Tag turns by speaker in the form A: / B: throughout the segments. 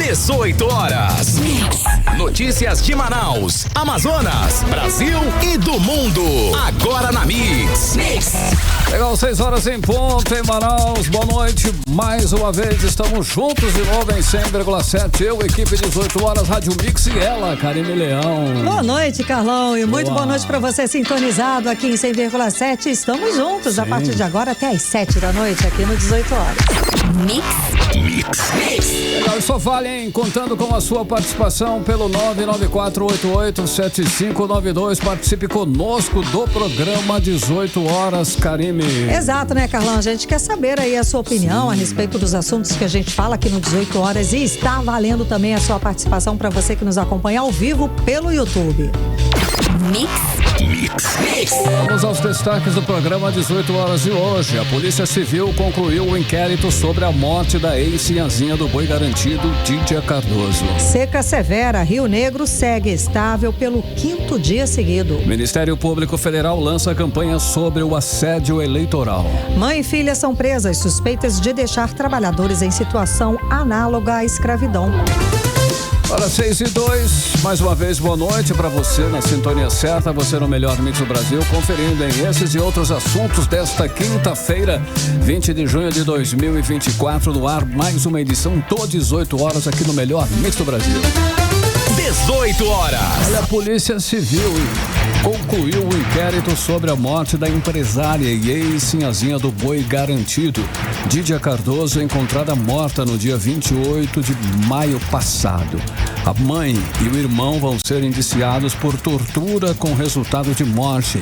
A: 18 horas. Notícias de Manaus, Amazonas, Brasil e do mundo. Agora na Mix.
B: Legal, 6 horas em ponto em Manaus. Boa noite. Mais uma vez estamos juntos de novo em 100,7. Eu, equipe 18 horas, Rádio Mix e ela, Karine Leão.
C: Boa noite, Carlão. E muito boa noite para você sintonizado aqui em 100,7. Estamos juntos. Sim. A partir de agora até às 7 da noite aqui no 18 horas.
A: Mix.
B: Legal, só vale, hein? Contando com a sua participação pelo 994887592. Participe conosco do programa 18 horas, Karine.
C: Exato, né, Carlão? A gente quer saber aí a sua opinião a respeito dos assuntos que a gente fala aqui no 18 horas e está valendo também a sua participação para você que nos acompanha ao vivo pelo YouTube.
A: Mix.
B: Vamos aos destaques do programa 18 horas de hoje. A Polícia Civil concluiu o inquérito sobre a morte da ex-sinhazinha do boi garantido, Dídia Cardoso.
C: Seca severa, Rio Negro segue estável pelo 5º dia seguido.
B: O Ministério Público Federal lança campanha sobre o assédio eleitoral.
C: Mãe e filha são presas suspeitas de deixar trabalhadores em situação análoga à escravidão.
B: Para 6:02, mais uma vez, boa noite para você na sintonia certa, você no melhor mix do Brasil, conferindo em esses e outros assuntos desta quinta-feira, 20 de junho de 2024, no ar, mais uma edição do 18 horas aqui no melhor mix do Brasil.
A: 18 horas.
B: Olha, a Polícia Civil concluiu o inquérito sobre a morte da empresária e ex-sinhazinha do boi garantido, Dídia Cardoso, encontrada morta no dia 28 de maio passado. A mãe e o irmão vão ser indiciados por tortura com resultado de morte,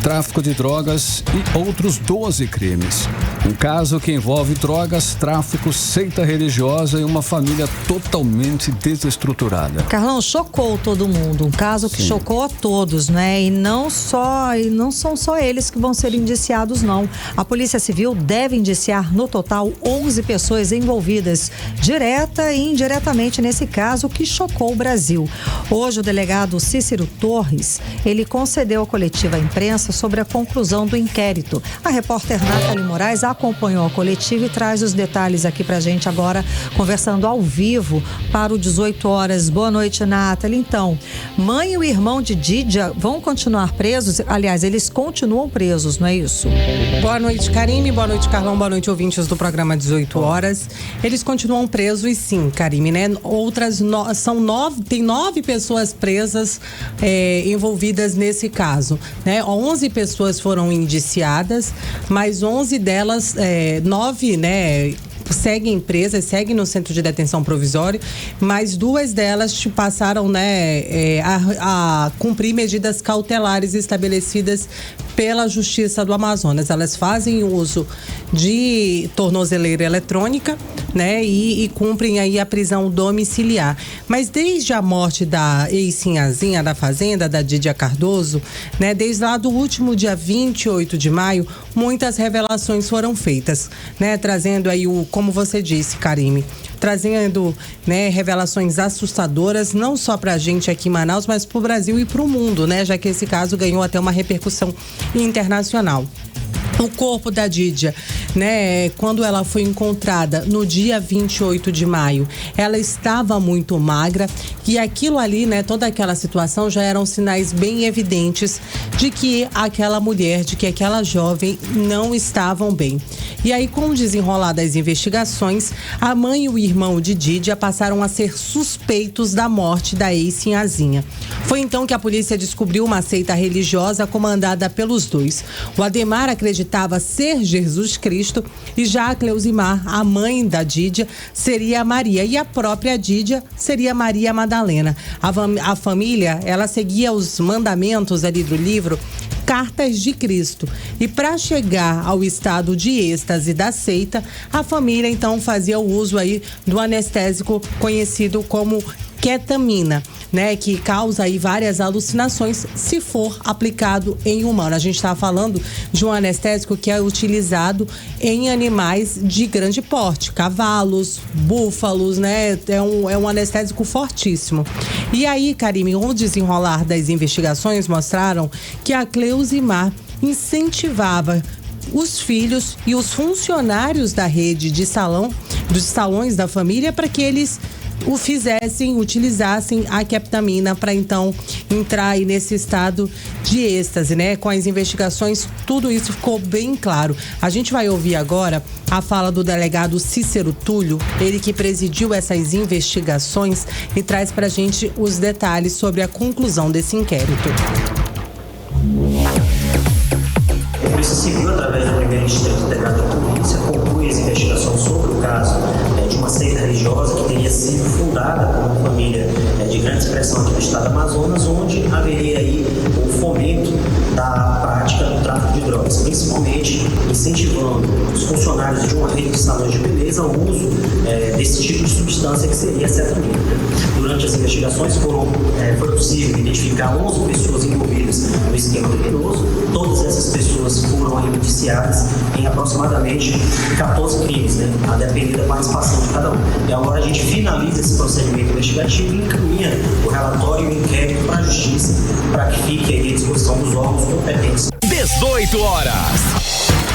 B: tráfico de drogas e outros 12 crimes. Um caso que envolve drogas, tráfico, seita religiosa e uma família totalmente desestruturada.
C: Carlão, chocou todo mundo. Um caso que chocou a todos, né? E não são só eles que vão ser indiciados, não. A Polícia Civil deve indiciar no total 11 pessoas envolvidas, direta e indiretamente nesse caso que chocou o Brasil. Hoje o delegado Cícero Torres, ele concedeu a coletiva à imprensa sobre a conclusão do inquérito. A repórter Nathalie Moraes acompanhou a coletiva e traz os detalhes aqui pra gente agora, conversando ao vivo para o 18 horas. Boa noite, Nathalie. Então, mãe e o irmão de Dídia vão continuar presos? Aliás, eles continuam presos, não é isso?
D: Boa noite, Karine. Boa noite, Carlão. Boa noite, ouvintes do programa 18 horas. Eles continuam presos e sim, Karine, né? Tem 9 pessoas presas envolvidas nesse caso, né? 11 pessoas foram indiciadas, mas 11 delas, 9, né, seguem presas, seguem no centro de detenção provisório, mas 2 delas passaram, né, a cumprir medidas cautelares estabelecidas pela Justiça do Amazonas. Elas fazem uso de tornozeleira eletrônica, né, e cumprem aí a prisão domiciliar. Mas desde a morte da ex-sinhazinha da fazenda, da Dídia Cardoso, né, desde lá do último dia 28 de maio, muitas revelações foram feitas, né, trazendo aí como você disse, Karine, trazendo, né, revelações assustadoras, não só pra gente aqui em Manaus, mas pro Brasil e pro mundo, né, já que esse caso ganhou até uma repercussão internacional. O corpo da Dídia, né, quando ela foi encontrada no dia 28 de maio, ela estava muito magra e aquilo ali, né, toda aquela situação já eram sinais bem evidentes de que aquela mulher, de que aquela jovem não estavam bem. E aí, com o desenrolar das investigações, a mãe e o irmão de Dídia passaram a ser suspeitos da morte da ex-sinhazinha. Foi então que a polícia descobriu uma seita religiosa comandada pelos dois. O Ademar acreditava ser Jesus Cristo e já a Cleusimar, a mãe da Dídia, seria Maria e a própria Dídia seria Maria Madalena. A família, ela seguia os mandamentos ali do livro Cartas de Cristo. E para chegar ao estado de êxtase da seita, a família então fazia o uso aí do anestésico conhecido como ketamina, né, que causa aí várias alucinações se for aplicado em humano. A gente está falando de um anestésico que é utilizado em animais de grande porte, cavalos, búfalos, né, é um anestésico fortíssimo. E aí, Karine, o desenrolar das investigações mostraram que a Cleusimar incentivava os filhos e os funcionários da rede dos salões da família para que eles utilizassem a ketamina para então entrar aí nesse estado de êxtase, né? Com as investigações, tudo isso ficou bem claro. A gente vai ouvir agora a fala do delegado Cícero Túlio, ele que presidiu essas investigações e traz pra gente os detalhes sobre a conclusão desse inquérito.
E: A Polícia Civil, através do primeiro distrito integrado da polícia, conclui as investigações sobre o caso de uma seita religiosa que teria sido fundada por uma família de grande expressão aqui do estado do Amazonas, onde haveria aí o fomento da prática do tráfico de drogas, principalmente incentivando os funcionários de uma rede de salões de beleza ao uso desse tipo de substância que seria a cetamina. Durante as investigações foi possível identificar 11 pessoas envolvidas no esquema criminoso. Todas essas pessoas foram indiciadas em aproximadamente 14 crimes, né, a depender da participação de cada um. E agora a gente finaliza esse procedimento investigativo e encaminha o relatório e o inquérito para a Justiça para que fique aí à disposição dos órgãos competentes.
A: 18 horas.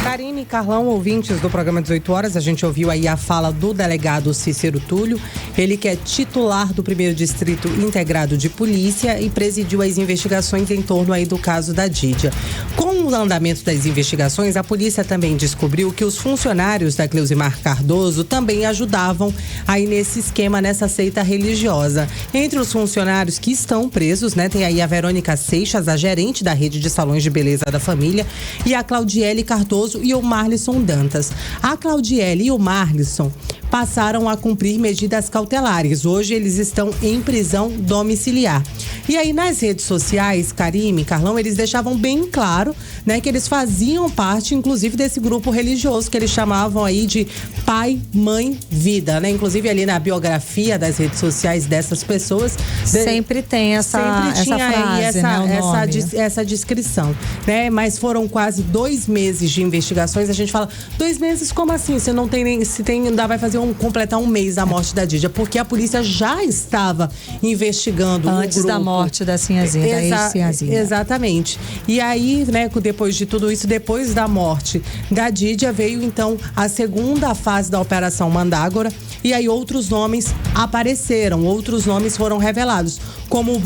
D: Karine e Carlão, ouvintes do programa 18 horas, a gente ouviu aí a fala do delegado Cícero Túlio, ele que é titular do 1º Distrito Integrado de Polícia e presidiu as investigações em torno aí do caso da Dídia. Com o andamento das investigações, a polícia também descobriu que os funcionários da Cleusimar Cardoso também ajudavam aí nesse esquema, nessa seita religiosa. Entre os funcionários que estão presos, né, tem aí a Verônica Seixas, a gerente da rede de salões de beleza da família, e a Claudiele Cardoso e o Marlisson Dantas. A Claudiele e o Marlisson passaram a cumprir medidas cautelares. Hoje eles estão em prisão domiciliar. E aí nas redes sociais, Karine e Carlão, eles deixavam bem claro, né, que eles faziam parte, inclusive, desse grupo religioso que eles chamavam aí de Pai, Mãe, Vida, né? Inclusive ali na biografia das redes sociais dessas pessoas
C: sempre tem essa frase,
D: essa descrição, né? Mas foram quase 2 meses de investigações. A gente fala, 2 meses, como assim? Você não tem nem, ainda vai fazer completar um mês da morte da Dídia, porque a polícia já estava investigando
C: antes da morte da Sinhazinha, da ex-Sinhazinha.
D: Exatamente. E aí, né, depois de tudo isso, depois da morte da Dídia, veio então a segunda fase da Operação Mandágora, e aí outros nomes apareceram, outros nomes foram revelados, como o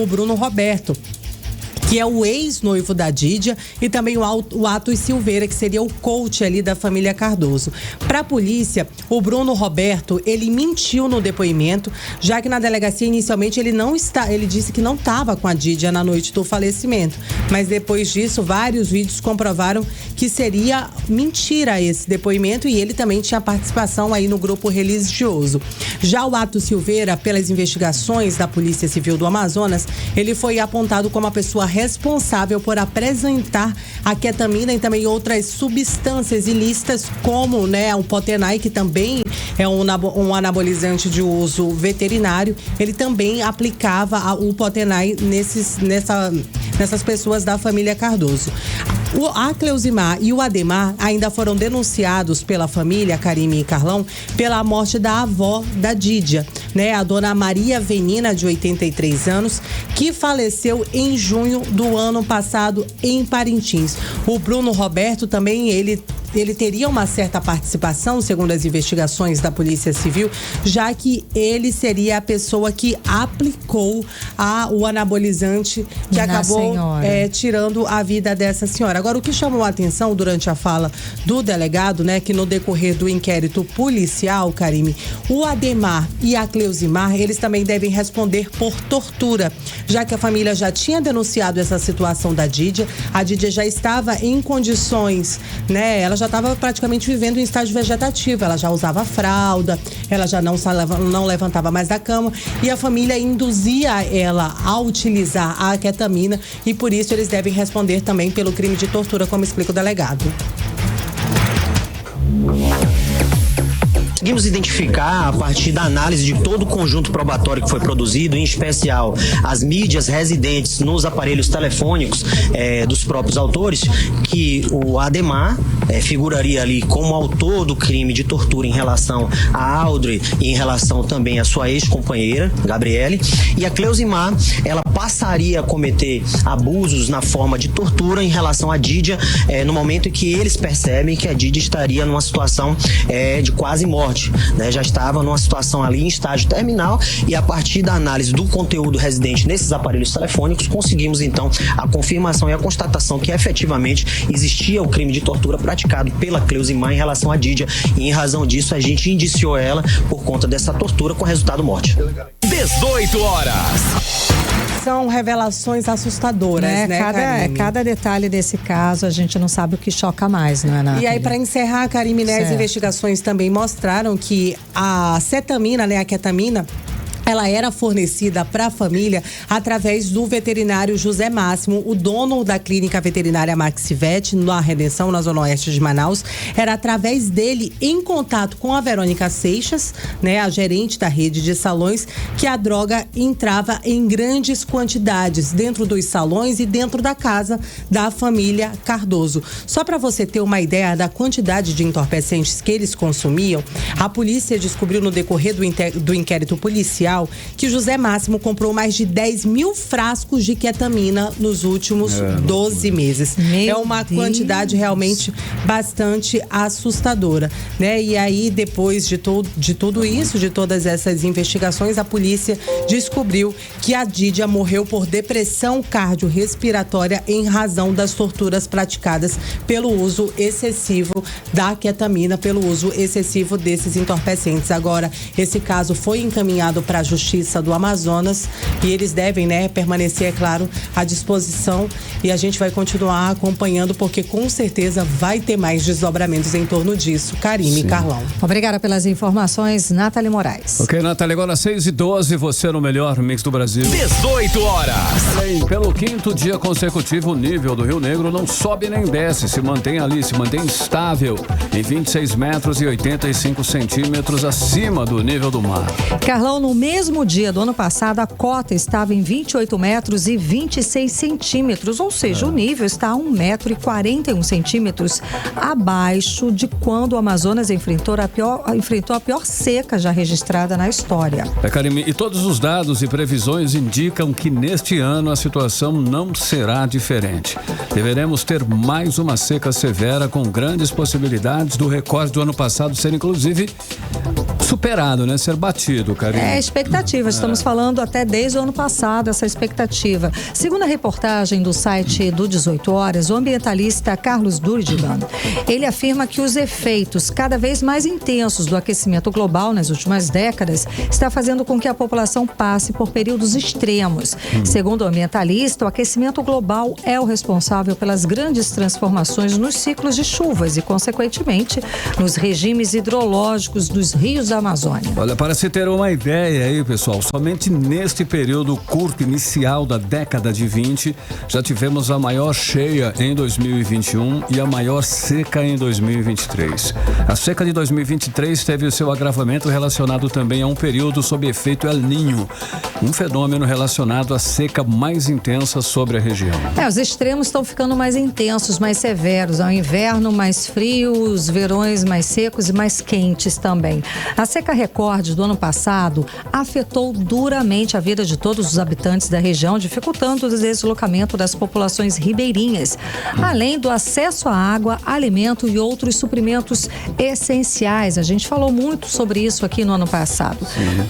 D: Bruno Roberto, que é o ex-noivo da Dídia, e também o Atos Silveira, que seria o coach ali da família Cardoso. Para a polícia, o Bruno Roberto, ele mentiu no depoimento, já que na delegacia inicialmente ele disse que não estava com a Dídia na noite do falecimento. Mas depois disso, vários vídeos comprovaram que seria mentira esse depoimento, e ele também tinha participação aí no grupo religioso. Já o Atos Silveira, pelas investigações da Polícia Civil do Amazonas, ele foi apontado como a pessoa responsável por apresentar a ketamina e também outras substâncias ilícitas, como, né, o Potenai, que também é um anabolizante de uso veterinário. Ele também aplicava o Potenai nessas pessoas da família Cardoso. A Cleusimar e o Ademar ainda foram denunciados pela família, Karine e Carlão, pela morte da avó da Dídia, né? A dona Maria Venina, de 83 anos, que faleceu em junho do ano passado em Parintins. O Bruno Roberto também, ele teria uma certa participação, segundo as investigações da Polícia Civil, já que ele seria a pessoa que aplicou o anabolizante que acabou tirando a vida dessa senhora. Agora, o que chamou a atenção durante a fala do delegado, né, que no decorrer do inquérito policial, Karine, o Ademar e a Cleusimar, eles também devem responder por tortura, já que a família já tinha denunciado essa situação da Dídia. A Dídia já estava em condições, né, ela já estava praticamente vivendo em estágio vegetativo, ela já usava fralda, ela já não levantava mais da cama, e a família induzia ela a utilizar a ketamina, e por isso eles devem responder também pelo crime de tortura, como explica o delegado.
E: Conseguimos identificar, a partir da análise de todo o conjunto probatório que foi produzido, em especial as mídias residentes nos aparelhos telefônicos dos próprios autores, que o Ademar figuraria ali como autor do crime de tortura em relação a Audrey e em relação também à sua ex-companheira, Gabriele, e a Cleusimar, ela passaria a cometer abusos na forma de tortura em relação à Dídia, no momento em que eles percebem que a Dídia estaria numa situação de quase morte. morte, né? Já estava numa situação ali em estágio terminal e a partir da análise do conteúdo residente nesses aparelhos telefônicos, conseguimos então a confirmação e a constatação que efetivamente existia o crime de tortura praticado pela Cleusimar em relação a Dídia, e em razão disso a gente indiciou ela por conta dessa tortura com resultado morte.
A: 18 horas.
D: São revelações assustadoras, né, Karime?
C: Cada detalhe desse caso a gente não sabe o que choca mais, não é, Nathalie?
D: E aí, para encerrar, Karime, né, as investigações também mostraram que a cetamina, né, a ketamina, ela era fornecida para a família através do veterinário José Máximo, o dono da clínica veterinária Maxivet, na Redenção, na Zona Oeste de Manaus. Era através dele, em contato com a Verônica Seixas, né, a gerente da rede de salões, que a droga entrava em grandes quantidades dentro dos salões e dentro da casa da família Cardoso. Só para você ter uma ideia da quantidade de entorpecentes que eles consumiam, a polícia descobriu no decorrer do inquérito policial que José Máximo comprou mais de 10 mil frascos de ketamina nos últimos 12 meses. É uma quantidade realmente bastante assustadora, né? E aí, depois de tudo isso, de todas essas investigações, a polícia descobriu que a Dídia morreu por depressão cardiorrespiratória em razão das torturas praticadas pelo uso excessivo da ketamina, pelo uso excessivo desses entorpecentes. Agora, esse caso foi encaminhado para a Justiça do Amazonas e eles devem, né, permanecer, é claro, à disposição, e a gente vai continuar acompanhando porque com certeza vai ter mais desdobramentos em torno disso. Karime e Carlão.
C: Obrigada pelas informações, Nathalie Moraes.
B: Ok, Nathalie, agora 6h12, você no melhor mix do Brasil.
A: 18 horas.
B: Bem, pelo quinto dia consecutivo, o nível do Rio Negro não sobe nem desce, se mantém estável em 26 metros e 85 centímetros acima do nível do mar.
C: Carlão, no mesmo dia do ano passado, a cota estava em 28 metros e 26 centímetros, ou seja, o nível está a 1 metro e 41 centímetros abaixo de quando o Amazonas enfrentou a pior seca já registrada na história.
B: Karime, e todos os dados e previsões indicam que neste ano a situação não será diferente. Deveremos ter mais uma seca severa com grandes possibilidades do recorde do ano passado ser inclusive superado, né? Ser batido, Karime.
C: É expectativa, estamos falando até desde o ano passado essa expectativa. Segundo a reportagem do site do 18 Horas, o ambientalista Carlos Durdigan, ele afirma que os efeitos cada vez mais intensos do aquecimento global nas últimas décadas está fazendo com que a população passe por períodos extremos. Segundo o ambientalista, o aquecimento global é o responsável pelas grandes transformações nos ciclos de chuvas e, consequentemente, nos regimes hidrológicos dos rios da Amazônia.
B: Olha, para se ter uma ideia aí, pessoal, somente neste período curto inicial da década de 20, já tivemos a maior cheia em 2021 e a maior seca em 2023. A seca de 2023 teve o seu agravamento relacionado também a um período sob efeito El Niño, um fenômeno relacionado à seca mais intensa sobre a região.
C: Os extremos estão ficando mais intensos, mais severos. Ao inverno mais frio, os verões mais secos e mais quentes também. A seca recorde do ano passado afetou duramente a vida de todos os habitantes da região, dificultando o deslocamento das populações ribeirinhas, além do acesso à água, alimento e outros suprimentos essenciais. A gente falou muito sobre isso aqui no ano passado.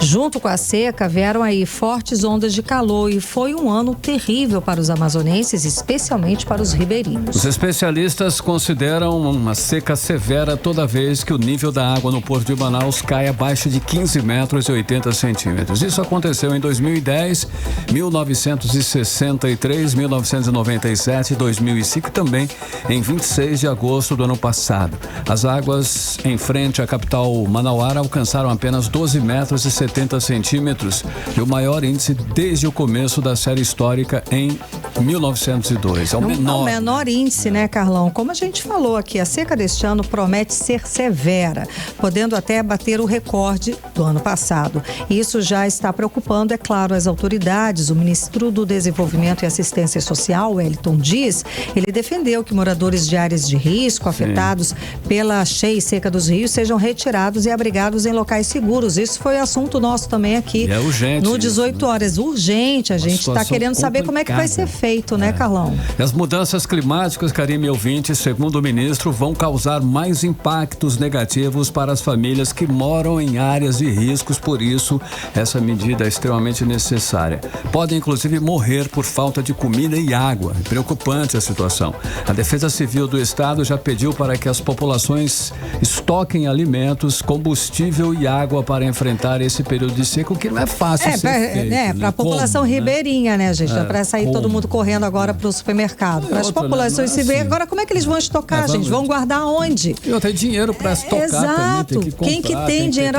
C: Junto com a seca, vieram aí fortes ondas de calor e foi um ano terrível para os amazonenses, especialmente para os ribeirinhos.
B: Os especialistas consideram uma seca severa toda vez que o nível da água no Porto de Manaus cai abaixo de 15 metros e 80 centímetros. Isso aconteceu em 2010, 1963, 1997 e 2005 e também em 26 de agosto do ano passado. As águas em frente à capital manauara alcançaram apenas 12 metros e 70 centímetros e o maior índice desde o começo da série histórica em 1902. É o menor
C: índice, né, Carlão? Como a gente falou aqui, a seca deste ano promete ser severa, podendo até bater o recorde do ano passado. Isso já está preocupando, é claro, as autoridades. O ministro do Desenvolvimento e Assistência Social, Wellington Dias, ele defendeu que moradores de áreas de risco afetados pela cheia e seca dos rios sejam retirados e abrigados em locais seguros. Isso foi assunto nosso também aqui
B: é urgente,
C: no 18 horas. Urgente, a gente está querendo saber como é que vai ser feito, né, Carlão?
B: As mudanças climáticas, Karime e ouvintes, segundo o ministro, vão causar mais impactos negativos para as famílias que moram em áreas de riscos, por isso essa medida é extremamente necessária. Podem inclusive morrer por falta de comida e água. É preocupante a situação. A Defesa Civil do Estado já pediu para que as populações estoquem alimentos, combustível e água para enfrentar esse período de seca, o que não é fácil ser feito,
C: para a população ribeirinha, né, gente? Não é para sair todo mundo correndo agora para o supermercado. Para as populações civis, agora como é que eles vão estocar, gente? Vão guardar onde?
B: Eu tenho dinheiro para estocar também, tem que comprar.
C: Quem que tem dinheiro?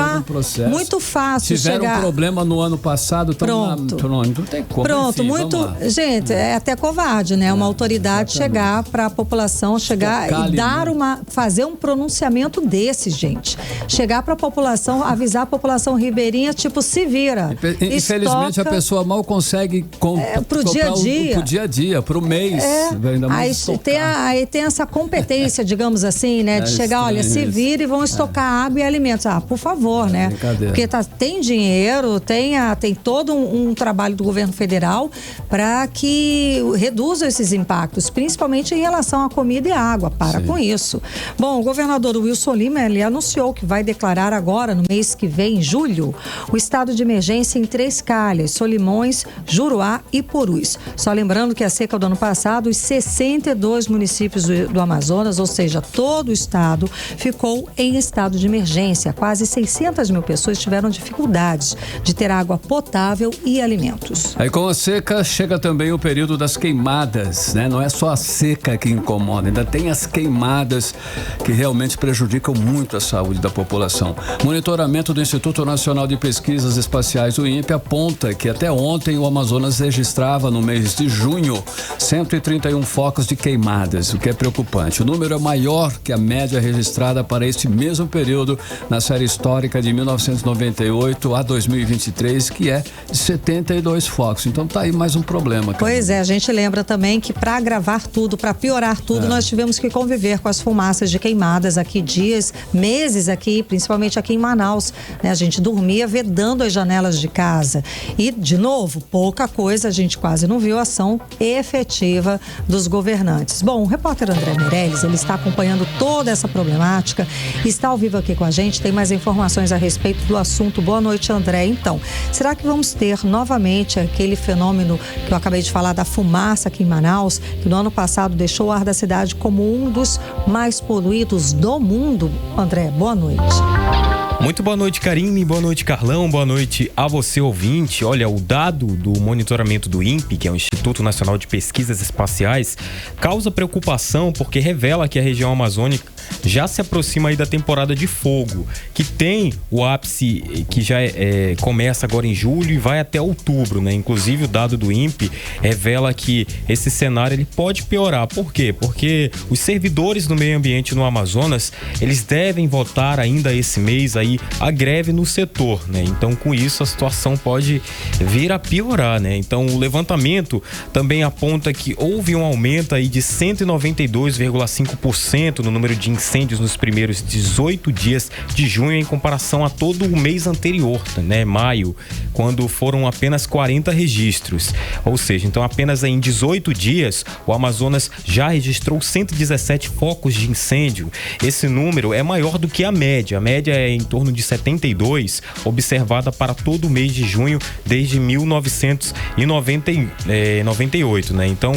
C: Muito fácil
B: Tiveram um problema no ano passado,
C: pronto.
B: Não tem como.
C: Pronto,
B: enfim,
C: muito. Gente, é até covarde, né? Uma autoridade chegar para a população, chegar e fazer um pronunciamento desse, gente. Chegar para a população, avisar a população ribeirinha, tipo, se vira.
B: Infelizmente, a pessoa mal consegue
C: pro dia a dia,
B: pro mês. Ainda mais
C: aí tem essa competência, digamos assim, né? De chegar, olha, se vira e vão estocar água e alimentos. Por favor, né? Porque tem dinheiro, tem todo um trabalho do governo federal para que reduza esses impactos, principalmente em relação à comida e água. Com isso. Bom, o governador Wilson Lima, ele anunciou que vai declarar agora, no mês que vem, em julho, o estado de emergência em 3 calhas, Solimões, Juruá e Purus. Só lembrando que a seca do ano passado, os 62 municípios do Amazonas, ou seja, todo o estado, ficou em estado de emergência. Quase 600 mil pessoas tiveram dificuldades de ter água potável e alimentos.
B: Aí com a seca chega também o período das queimadas, né? Não é só a seca que incomoda, ainda tem as queimadas que realmente prejudicam muito a saúde da população. Monitoramento do Instituto Nacional de Pesquisas Espaciais, o INPE, aponta que até ontem o Amazonas registrava no mês de junho 131 focos de queimadas, o que é preocupante. O número é maior que a média registrada para este mesmo período na série histórica de 1998 a 2023, que é de 72 focos. Então tá aí mais um problema.
C: Pois é, a gente lembra também que para agravar tudo, para piorar tudo, nós tivemos que conviver com as fumaças de queimadas aqui meses aqui, principalmente aqui em Manaus, né? A gente dormia vedando as janelas de casa e, de novo, pouca coisa, a gente quase não viu ação efetiva dos governantes. Bom, o repórter André Meirelles, ele está acompanhando toda essa problemática, está ao vivo aqui com a gente, tem mais informações a respeito do assunto. Boa noite, André. Então, será que vamos ter novamente aquele fenômeno que eu acabei de falar da fumaça aqui em Manaus, que no ano passado deixou o ar da cidade como um dos mais poluídos do mundo? André, boa noite.
F: Muito boa noite, Karime, boa noite, Carlão, boa noite a você, ouvinte. Olha, o dado do monitoramento do INPE, que é o Instituto Nacional de Pesquisas Espaciais, causa preocupação porque revela que a região amazônica já se aproxima aí da temporada de fogo, que tem o ápice que já começa agora em julho e vai até outubro, né? Inclusive o dado do INPE revela que esse cenário ele pode piorar. Por quê? Porque os servidores do meio ambiente no Amazonas, eles devem votar ainda esse mês aí a greve no setor, né? Então, com isso, a situação pode vir a piorar, né? Então, o levantamento também aponta que houve um aumento aí de 192,5% no número de incêndios nos primeiros 18 dias de junho em comparação a todo o mês anterior, né? Maio, quando foram apenas 40 registros. Ou seja, então apenas em 18 dias o Amazonas já registrou 117 focos de incêndio. Esse número é maior do que a média. A média é em torno de 72, observada para todo o mês de junho desde 1998, né? Então,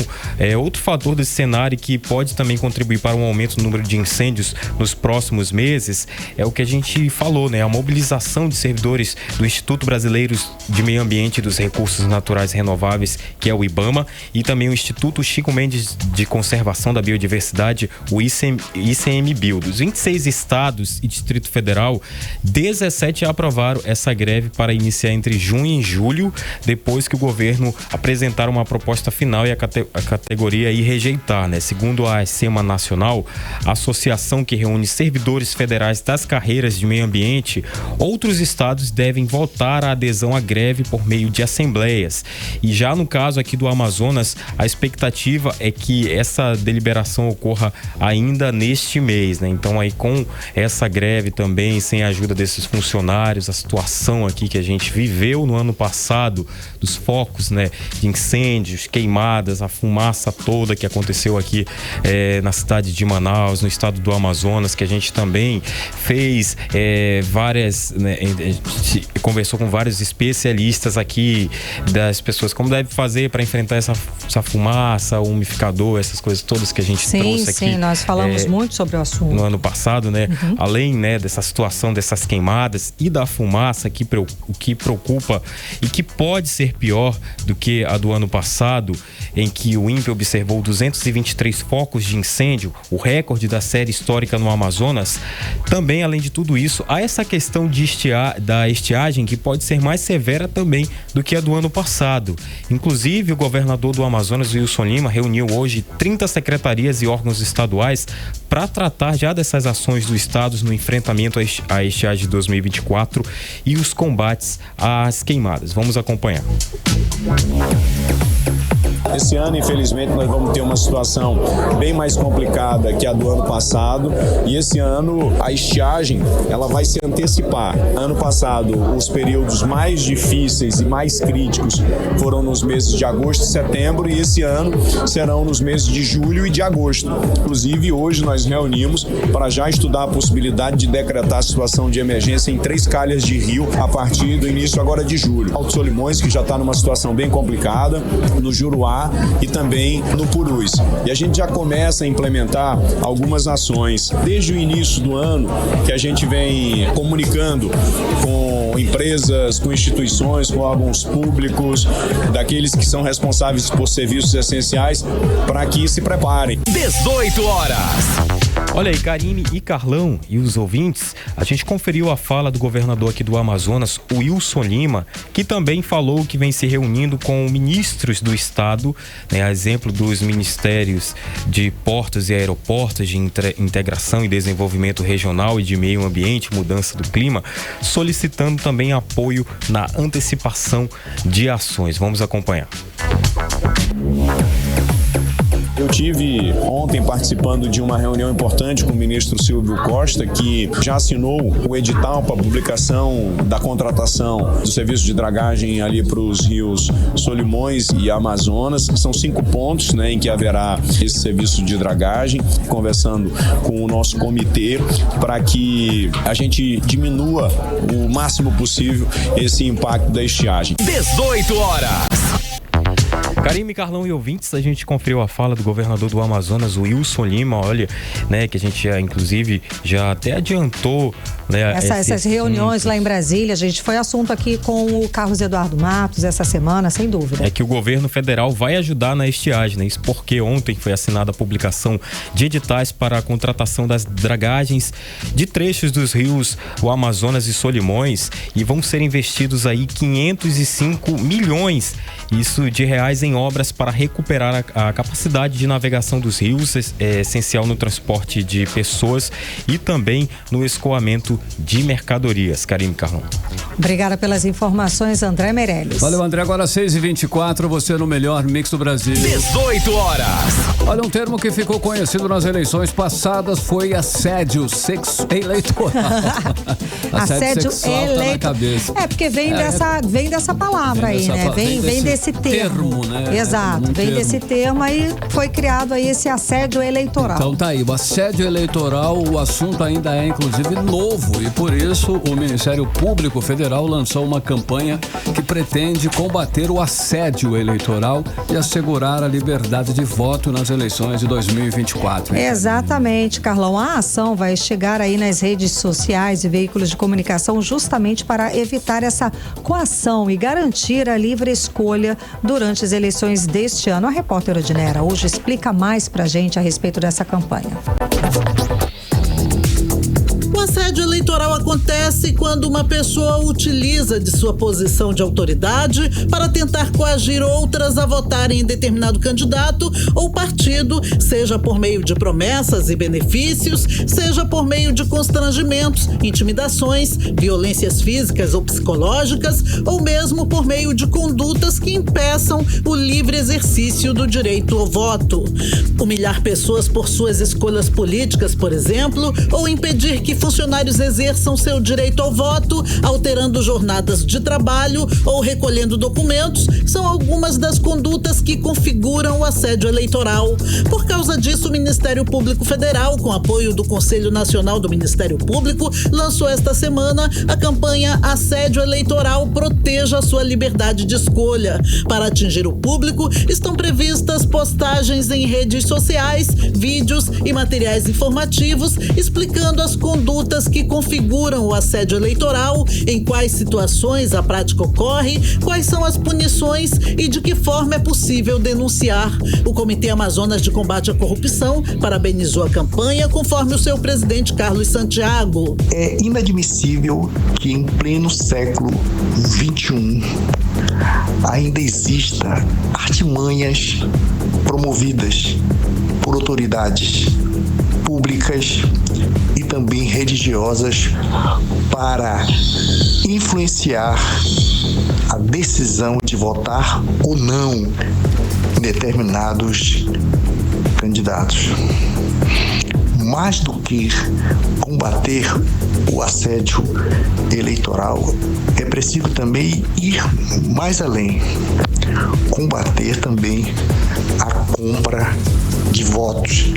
F: outro fator desse cenário que pode também contribuir para um aumento no número de incêndios nos próximos meses é o que a gente falou, né? A mobilização de servidores do Instituto Brasileiro de Meio Ambiente e dos Recursos Naturais Renováveis, que é o IBAMA, e também o Instituto Chico Mendes de Conservação da Biodiversidade, o ICMBio. Dos 26 estados e Distrito Federal, 17 aprovaram essa greve para iniciar entre junho e julho, depois que o governo apresentar uma proposta final e a categoria aí rejeitar, né? Segundo a SEMA Nacional, a Associação delegação que reúne servidores federais das carreiras de meio ambiente, outros estados devem votar a adesão à greve por meio de assembleias. E já no caso aqui do Amazonas, a expectativa é que essa deliberação ocorra ainda neste mês, né? Então aí com essa greve também, sem a ajuda desses funcionários, a situação aqui que a gente viveu no ano passado, dos focos, né, de incêndios, queimadas, a fumaça toda que aconteceu aqui na cidade de Manaus, no estado do Amazonas, que a gente também fez várias, né, conversou com vários especialistas aqui das pessoas como deve fazer para enfrentar essa fumaça, o umidificador, essas coisas todas que a gente trouxe aqui.
C: Sim, nós falamos muito sobre o assunto.
F: No ano passado, né? Além, né, dessa situação, dessas queimadas e da fumaça que preocupa e que pode ser pior do que a do ano passado, em que o INPE observou 223 focos de incêndio, o recorde da série histórica no Amazonas. Também, além de tudo isso, há essa questão da estiagem que pode ser mais severa também do que a do ano passado. Inclusive, o governador do Amazonas, Wilson Lima, reuniu hoje 30 secretarias e órgãos estaduais para tratar já dessas ações do estado no enfrentamento à estiagem de 2024 e os combates às queimadas. Vamos acompanhar.
G: Esse ano, infelizmente, nós vamos ter uma situação bem mais complicada que a do ano passado, e esse ano a estiagem ela vai se antecipar. Ano passado, os períodos mais difíceis e mais críticos foram nos meses de agosto e setembro, e esse ano serão nos meses de julho e de agosto. Inclusive, hoje nós reunimos para já estudar a possibilidade de decretar a situação de emergência em 3 calhas de rio a partir do início agora de julho. Alto Solimões, que já está numa situação bem complicada, no Juruá e também no Purus. E a gente já começa a implementar algumas ações desde o início do ano, que a gente vem comunicando com empresas, com instituições, com órgãos públicos, daqueles que são responsáveis por serviços essenciais, para que se preparem.
A: 18 horas.
F: Olha aí, Karine e Carlão e os ouvintes, a gente conferiu a fala do governador aqui do Amazonas, Wilson Lima, que também falou que vem se reunindo com ministros do estado, né, a exemplo dos ministérios de portos e aeroportos, de integração e desenvolvimento regional e de meio ambiente, mudança do clima, solicitando também apoio na antecipação de ações. Vamos acompanhar.
G: Eu tive ontem participando de uma reunião importante com o ministro Silvio Costa, que já assinou o edital para publicação da contratação do serviço de dragagem ali para os rios Solimões e Amazonas. São 5 pontos, né, em que haverá esse serviço de dragagem, conversando com o nosso comitê para que a gente diminua o máximo possível esse impacto da estiagem.
A: 18 horas.
F: Karine, Carlão e ouvintes, a gente conferiu a fala do governador do Amazonas, Wilson Lima, olha, né, que a gente inclusive já até adiantou, né,
C: essas reuniões lá em Brasília, a gente foi assunto aqui com o Carlos Eduardo Matos essa semana, sem dúvida.
F: É que o governo federal vai ajudar na estiagem, né? Isso porque ontem foi assinada a publicação de editais para a contratação das dragagens de trechos dos rios o Amazonas e Solimões, e vão ser investidos aí 505 milhões, isso de reais, em obras para recuperar a capacidade de navegação dos rios, essencial no transporte de pessoas e também no escoamento de mercadorias. Karine, Carlão.
C: Obrigada pelas informações, André Meirelles.
B: Valeu, André. Agora 6h24, você no melhor mix do Brasil.
A: 18 horas.
B: Olha, um termo que ficou conhecido nas eleições passadas foi assédio eleitoral.
C: Assédio eleitoral. É, porque vem dessa palavra aí, né? Vem desse termo, né? Exato, vem desse termo, aí foi criado aí esse assédio eleitoral.
B: Então tá aí, o assédio eleitoral, o assunto ainda é inclusive novo, e por isso o Ministério Público Federal lançou uma campanha que pretende combater o assédio eleitoral e assegurar a liberdade de voto nas eleições de 2024.
C: Exatamente, Carlão. A ação vai chegar aí nas redes sociais e veículos de comunicação justamente para evitar essa coação e garantir a livre escolha durante as eleições deste ano. A repórter Odinera hoje explica mais pra gente a respeito dessa campanha.
H: O assédio assédio eleitoral acontece quando uma pessoa utiliza de sua posição de autoridade para tentar coagir outras a votarem em determinado candidato ou partido, seja por meio de promessas e benefícios, seja por meio de constrangimentos, intimidações, violências físicas ou psicológicas, ou mesmo por meio de condutas que impeçam o livre exercício do direito ao voto. Humilhar pessoas por suas escolhas políticas, por exemplo, ou impedir que funcionários exerçam seu direito ao voto, alterando jornadas de trabalho ou recolhendo documentos, são algumas das condutas que configuram o assédio eleitoral. Por causa disso, o Ministério Público Federal, com apoio do Conselho Nacional do Ministério Público, lançou esta semana a campanha Assédio Eleitoral Proteja a Sua Liberdade de Escolha. Para atingir o público, estão previstas postagens em redes sociais, vídeos e materiais informativos explicando as condutas que configuram o assédio eleitoral, em quais situações a prática ocorre, quais são as punições e de que forma é possível denunciar. O Comitê Amazonas de Combate à Corrupção parabenizou a campanha, conforme o seu presidente Carlos Santiago.
I: É inadmissível que em pleno século XXI ainda exista artimanhas promovidas por autoridades públicas e também religiosas para influenciar a decisão de votar ou não em determinados candidatos. Mais do que combater o assédio eleitoral, é preciso também ir mais além, combater também a compra de votos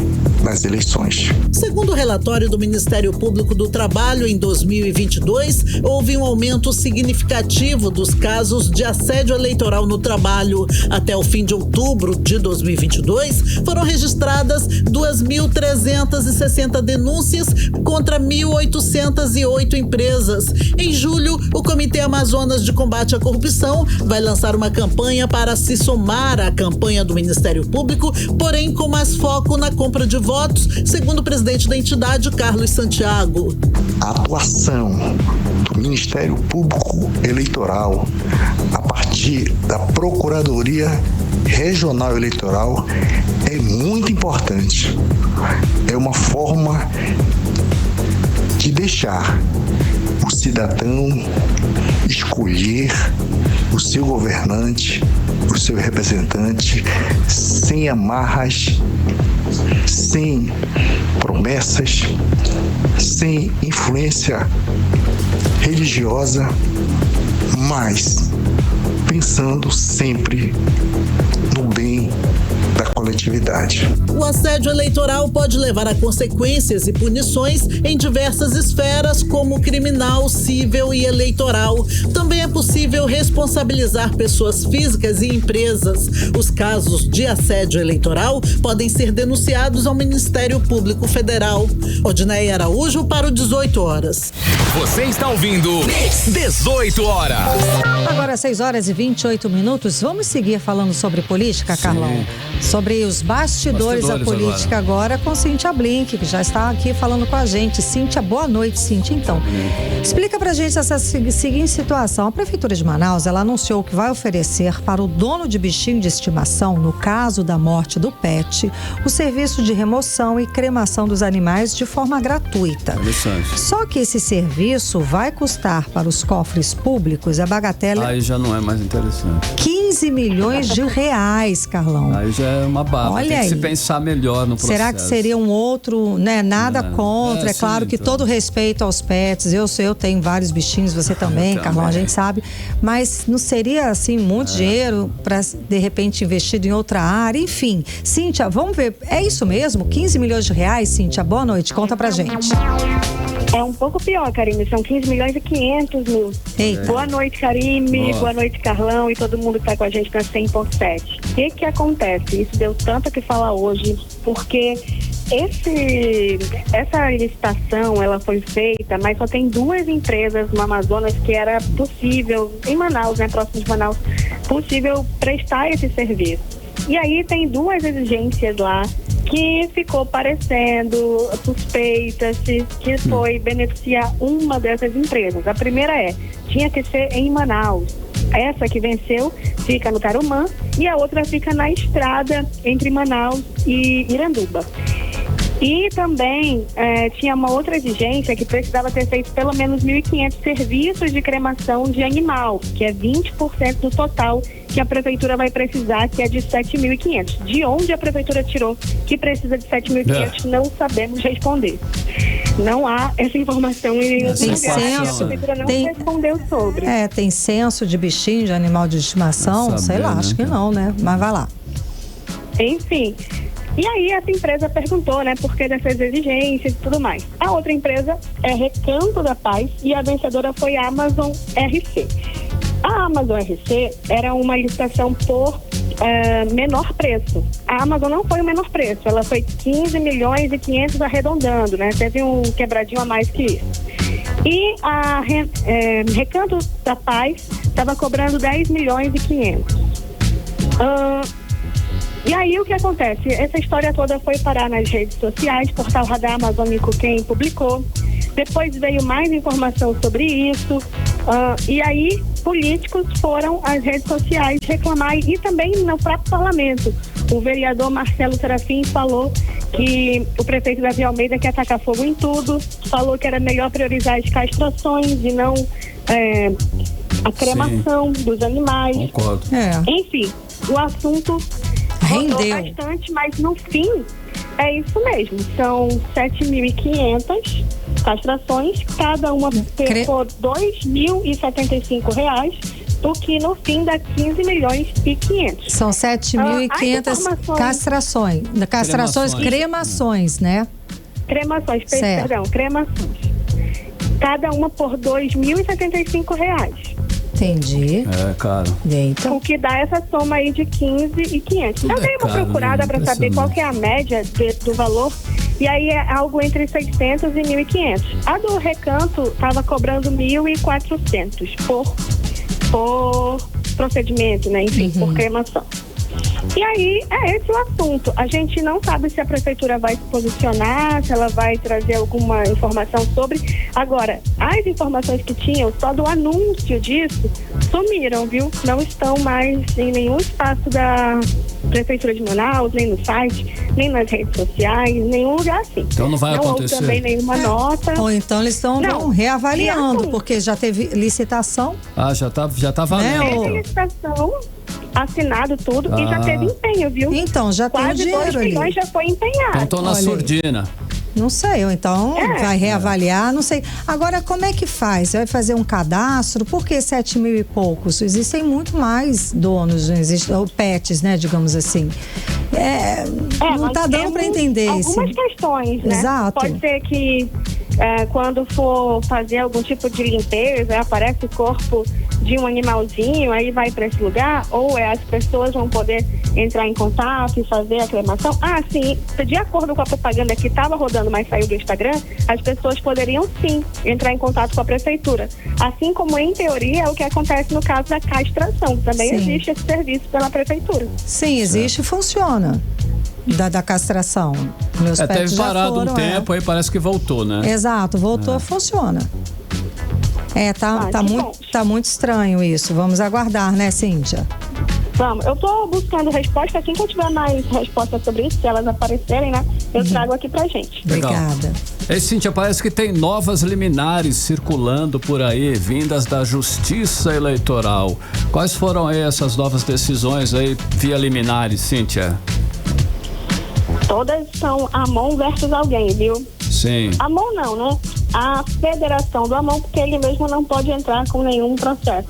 I: nas eleições.
H: Segundo o relatório do Ministério Público do Trabalho, em 2022, houve um aumento significativo dos casos de assédio eleitoral no trabalho. Até o fim de outubro de 2022, foram registradas 2.360 denúncias contra 1.808 empresas. Em julho, o Comitê Amazonas de Combate à Corrupção vai lançar uma campanha para se somar à campanha do Ministério Público, porém com mais foco na compra de votos, segundo o presidente da entidade, Carlos Santiago.
I: A atuação do Ministério Público Eleitoral a partir da Procuradoria Regional Eleitoral é muito importante. É uma forma de deixar o cidadão escolher o seu governante, o seu representante, sem amarras, sem promessas, sem influência religiosa, mas pensando sempre no bem da coletividade.
H: O assédio eleitoral pode levar a consequências e punições em diversas esferas, como criminal, civil e eleitoral. Também é possível responsabilizar pessoas físicas e empresas. Os casos de assédio eleitoral podem ser denunciados ao Ministério Público Federal. Odneia Araújo para o 18 horas.
A: Você está ouvindo 18 horas.
C: Agora 6 horas e 28 minutos. Vamos seguir falando sobre política, Carlão? Sobre os bastidores da política agora com Cíntia Blink, que já está aqui falando com a gente. Cíntia, boa noite, Cíntia. Então, explica pra gente essa seguinte situação. A Prefeitura de Manaus, ela anunciou que vai oferecer para o dono de bichinho de estimação, no caso da morte do pet, o serviço de remoção e cremação dos animais de forma gratuita. Só que esse serviço vai custar para os cofres públicos a bagatela...
B: Aí já não é mais interessante.
C: 15 milhões de reais, Carlão.
B: Aí já é uma barra.
C: Olha
B: tem que
C: aí.
B: se pensar melhor no processo.
C: Será que seria um outro, né? Nada contra. É claro que todo respeito aos pets. Eu tenho vários bichinhos, você também, Carlão, a gente sabe. Mas não seria, assim, muito dinheiro para, de repente, investido em outra área? Enfim. Cíntia, vamos ver. É isso mesmo? 15 milhões de reais, Cíntia? Boa noite. Conta pra gente.
J: É um pouco pior, Karine. São 15 milhões e 500 mil.
C: Eita.
J: Boa noite, Karine. Boa noite, Carlão e todo mundo que está com a gente na 100.7. O que acontece? Isso deu tanto o que falar hoje, porque essa licitação, ela foi feita, mas só tem 2 empresas no Amazonas que era possível, em Manaus, né, próximo de Manaus, possível prestar esse serviço. E aí tem 2 exigências lá que ficou parecendo suspeita-se que foi beneficiar uma dessas empresas. A primeira tinha que ser em Manaus. Essa que venceu fica no Tarumã e a outra fica na estrada entre Manaus e Iranduba. E também tinha uma outra exigência que precisava ter feito pelo menos 1.500 serviços de cremação de animal, que é 20% do total que a prefeitura vai precisar, que é de 7.500. De onde a prefeitura tirou que precisa de 7.500, não sabemos responder. Não há essa informação em nenhum lugar. A prefeitura não respondeu sobre.
C: Tem censo de bichinho, de animal de estimação, sei lá, acho que não, né? Mas vai lá.
J: Enfim. E aí essa empresa perguntou, né, por que dessas exigências e tudo mais. A outra empresa é Recanto da Paz e a vencedora foi a Amazon RC. A Amazon RC era uma licitação por menor preço. A Amazon não foi o menor preço, ela foi 15 milhões e 500 arredondando, né? Teve um quebradinho a mais que isso. E a Recanto da Paz estava cobrando 10 milhões e 500. E aí o que acontece? Essa história toda foi parar nas redes sociais, Portal Radar Amazônico quem publicou. Depois veio mais informação sobre isso. E aí políticos foram às redes sociais reclamar e também no próprio parlamento. O vereador Marcelo Serafim falou que o prefeito Davi Almeida quer tacar fogo em tudo, falou que era melhor priorizar as castrações e não a cremação dos animais.
B: Concordo.
J: Enfim, o assunto rendeu bastante, mas no fim é isso mesmo. São 7.500 castrações, cada uma por R$2.075, o que no fim dá 15 milhões e 500.
C: São 7.500 castrações, cremações, né?
J: Cremações. Cada uma por R$2.075.
C: Entendi.
B: Caro.
J: Eita. O que dá essa soma aí de 15 e 500. Eu dei uma procurada para saber qual que é a média do valor, e aí é algo entre 600 e 1.500. A do Recanto estava cobrando 1.400 por procedimento, né? Enfim, por cremação. E aí é esse o assunto. A gente não sabe se a prefeitura vai se posicionar, se ela vai trazer alguma informação sobre. Agora, as informações que tinham só do anúncio disso sumiram, viu? Não estão mais em nenhum espaço da Prefeitura de Manaus, nem no site, nem nas redes sociais, nenhum lugar assim.
B: Então não vai acontecer.
J: Não houve também nenhuma nota.
C: Ou então eles estão reavaliando, porque já teve licitação.
B: Já tá valendo.
J: Teve licitação, assinado tudo e já teve empenho, viu?
C: Então, já tem o dinheiro ali.
J: Quase 2 milhões já foi empenhado.
B: Então tô na surdina.
C: Não sei, ou então vai reavaliar, não sei. Agora, como é que faz? Vai fazer um cadastro? Por que 7 mil e poucos? Existem muito mais donos, ou pets, né, digamos assim. Não está dando para entender isso.
J: Algumas questões, né?
C: Exato.
J: Pode ser que quando for fazer algum tipo de limpeza, aparece o corpo de um animalzinho, aí vai para esse lugar, ou as pessoas vão poder entrar em contato e fazer a cremação. Sim, de acordo com a propaganda que estava rodando, mas saiu do Instagram, as pessoas poderiam sim entrar em contato com a prefeitura. Assim como, em teoria, é o que acontece no caso da castração. Também existe esse serviço pela prefeitura.
C: Sim, existe e funciona. Da castração. Meus pets
B: teve
C: já
B: parado
C: foram,
B: um tempo, aí parece que voltou, né?
C: Exato, voltou, funciona. Tá muito estranho isso. Vamos aguardar, né, Cíntia?
J: Vamos, eu tô buscando resposta. Assim que eu tiver mais respostas sobre isso, se elas aparecerem, né, eu trago aqui pra gente.
C: Obrigada.
B: Cíntia, parece que tem novas liminares circulando por aí, vindas da Justiça Eleitoral. Quais foram aí essas novas decisões aí via liminares, Cíntia?
J: Todas são AMON versus alguém, viu?
B: Sim.
J: AMON não, né? A Federação do AMON, porque ele mesmo não pode entrar com nenhum processo.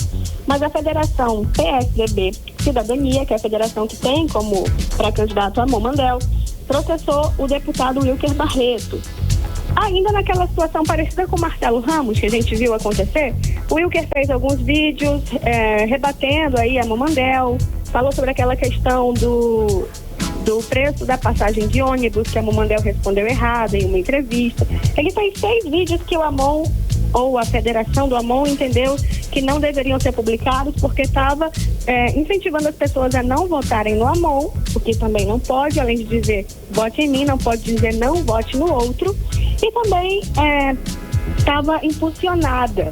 J: Mas a Federação PSDB Cidadania, que é a federação que tem como pré-candidato Amon Mandel, processou o deputado Wilker Barreto. Ainda naquela situação parecida com o Marcelo Ramos, que a gente viu acontecer, o Wilker fez alguns vídeos rebatendo aí a Amon Mandel, falou sobre aquela questão do preço da passagem de ônibus, que a Amon Mandel respondeu errado em uma entrevista. Ele fez 6 vídeos que o Amon ou a Federação do AMON entendeu que não deveriam ser publicados porque estava incentivando as pessoas a não votarem no AMON, o que também não pode, além de dizer vote em mim, não pode dizer não vote no outro, e também estava impulsionada.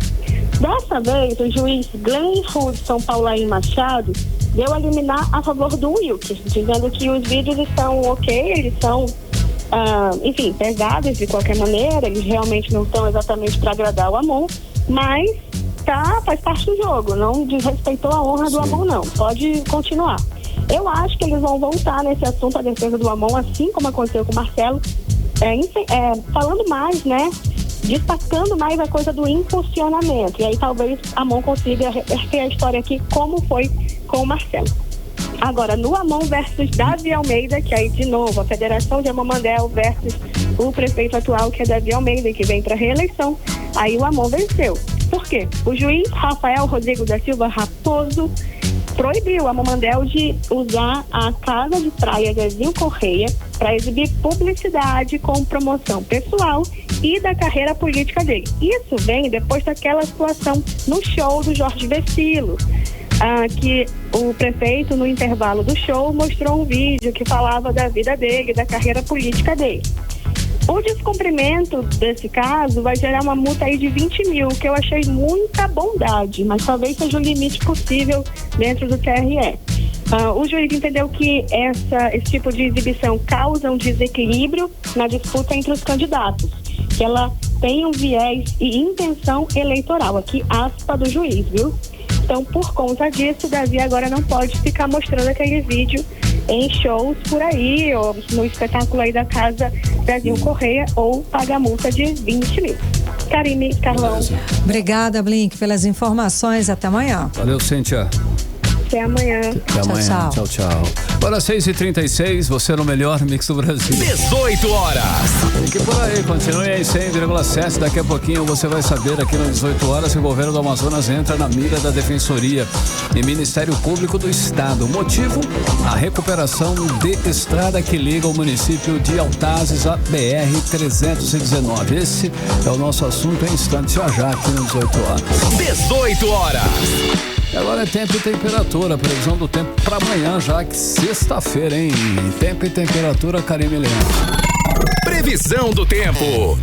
J: Dessa vez, o juiz Glenn Hudson Paulaim Machado deu a liminar a favor do Wilker, dizendo que os vídeos estão ok, eles são, enfim, pesados de qualquer maneira, eles realmente não estão exatamente para agradar o AMON, mas faz parte do jogo, não desrespeitou a honra do AMON, não, pode continuar. Eu acho que eles vão voltar nesse assunto, a defesa do AMON, assim como aconteceu com o Marcelo, falando mais, né? Destacando mais a coisa do impulsionamento. E aí talvez a AMON consiga reverter a história aqui como foi com o Marcelo. Agora, no AMON versus Davi Almeida, que aí de novo a Federação de Amomandel versus o prefeito atual, que é Davi Almeida, que vem para reeleição, aí o AMON venceu. Por quê? O juiz Rafael Rodrigo da Silva Raposo proibiu a Amomandel de usar a casa de praia de Zezinho Correia para exibir publicidade com promoção pessoal e da carreira política dele. Isso vem depois daquela situação no show do Jorge Vecilo, que o prefeito, no intervalo do show, mostrou um vídeo que falava da vida dele, da carreira política dele. O descumprimento desse caso vai gerar uma multa aí de 20 mil, que eu achei muita bondade, mas talvez seja o limite possível dentro do TRE. O juiz entendeu que esse tipo de exibição causa um desequilíbrio na disputa entre os candidatos, que ela tem um viés e intenção eleitoral, aqui aspa do juiz, viu? Então, por conta disso, o Davi agora não pode ficar mostrando aquele vídeo em shows por aí, ou no espetáculo aí da Casa Zezinho Correia, ou paga multa de 20 mil. Karine, Carlão.
C: Obrigada, Blink, pelas informações. Até amanhã.
B: Valeu, Cíntia.
J: Até amanhã.
B: Até amanhã. Tchau, tchau. Agora 6h36, você no melhor mix do Brasil.
A: 18 horas.
B: Fique por aí, continue aí 100,7. Daqui a pouquinho você vai saber aqui nas 18 horas se o governo do Amazonas entra na mira da Defensoria e Ministério Público do Estado. O motivo? A recuperação de estrada que liga o município de Altazes à BR-319. Esse é o nosso assunto em instantes já aqui nas 18 horas.
A: 18 horas.
B: Agora é tempo e temperatura, previsão do tempo para amanhã, já que sexta-feira, hein? Tempo e temperatura, Karine Leão.
A: Previsão do tempo.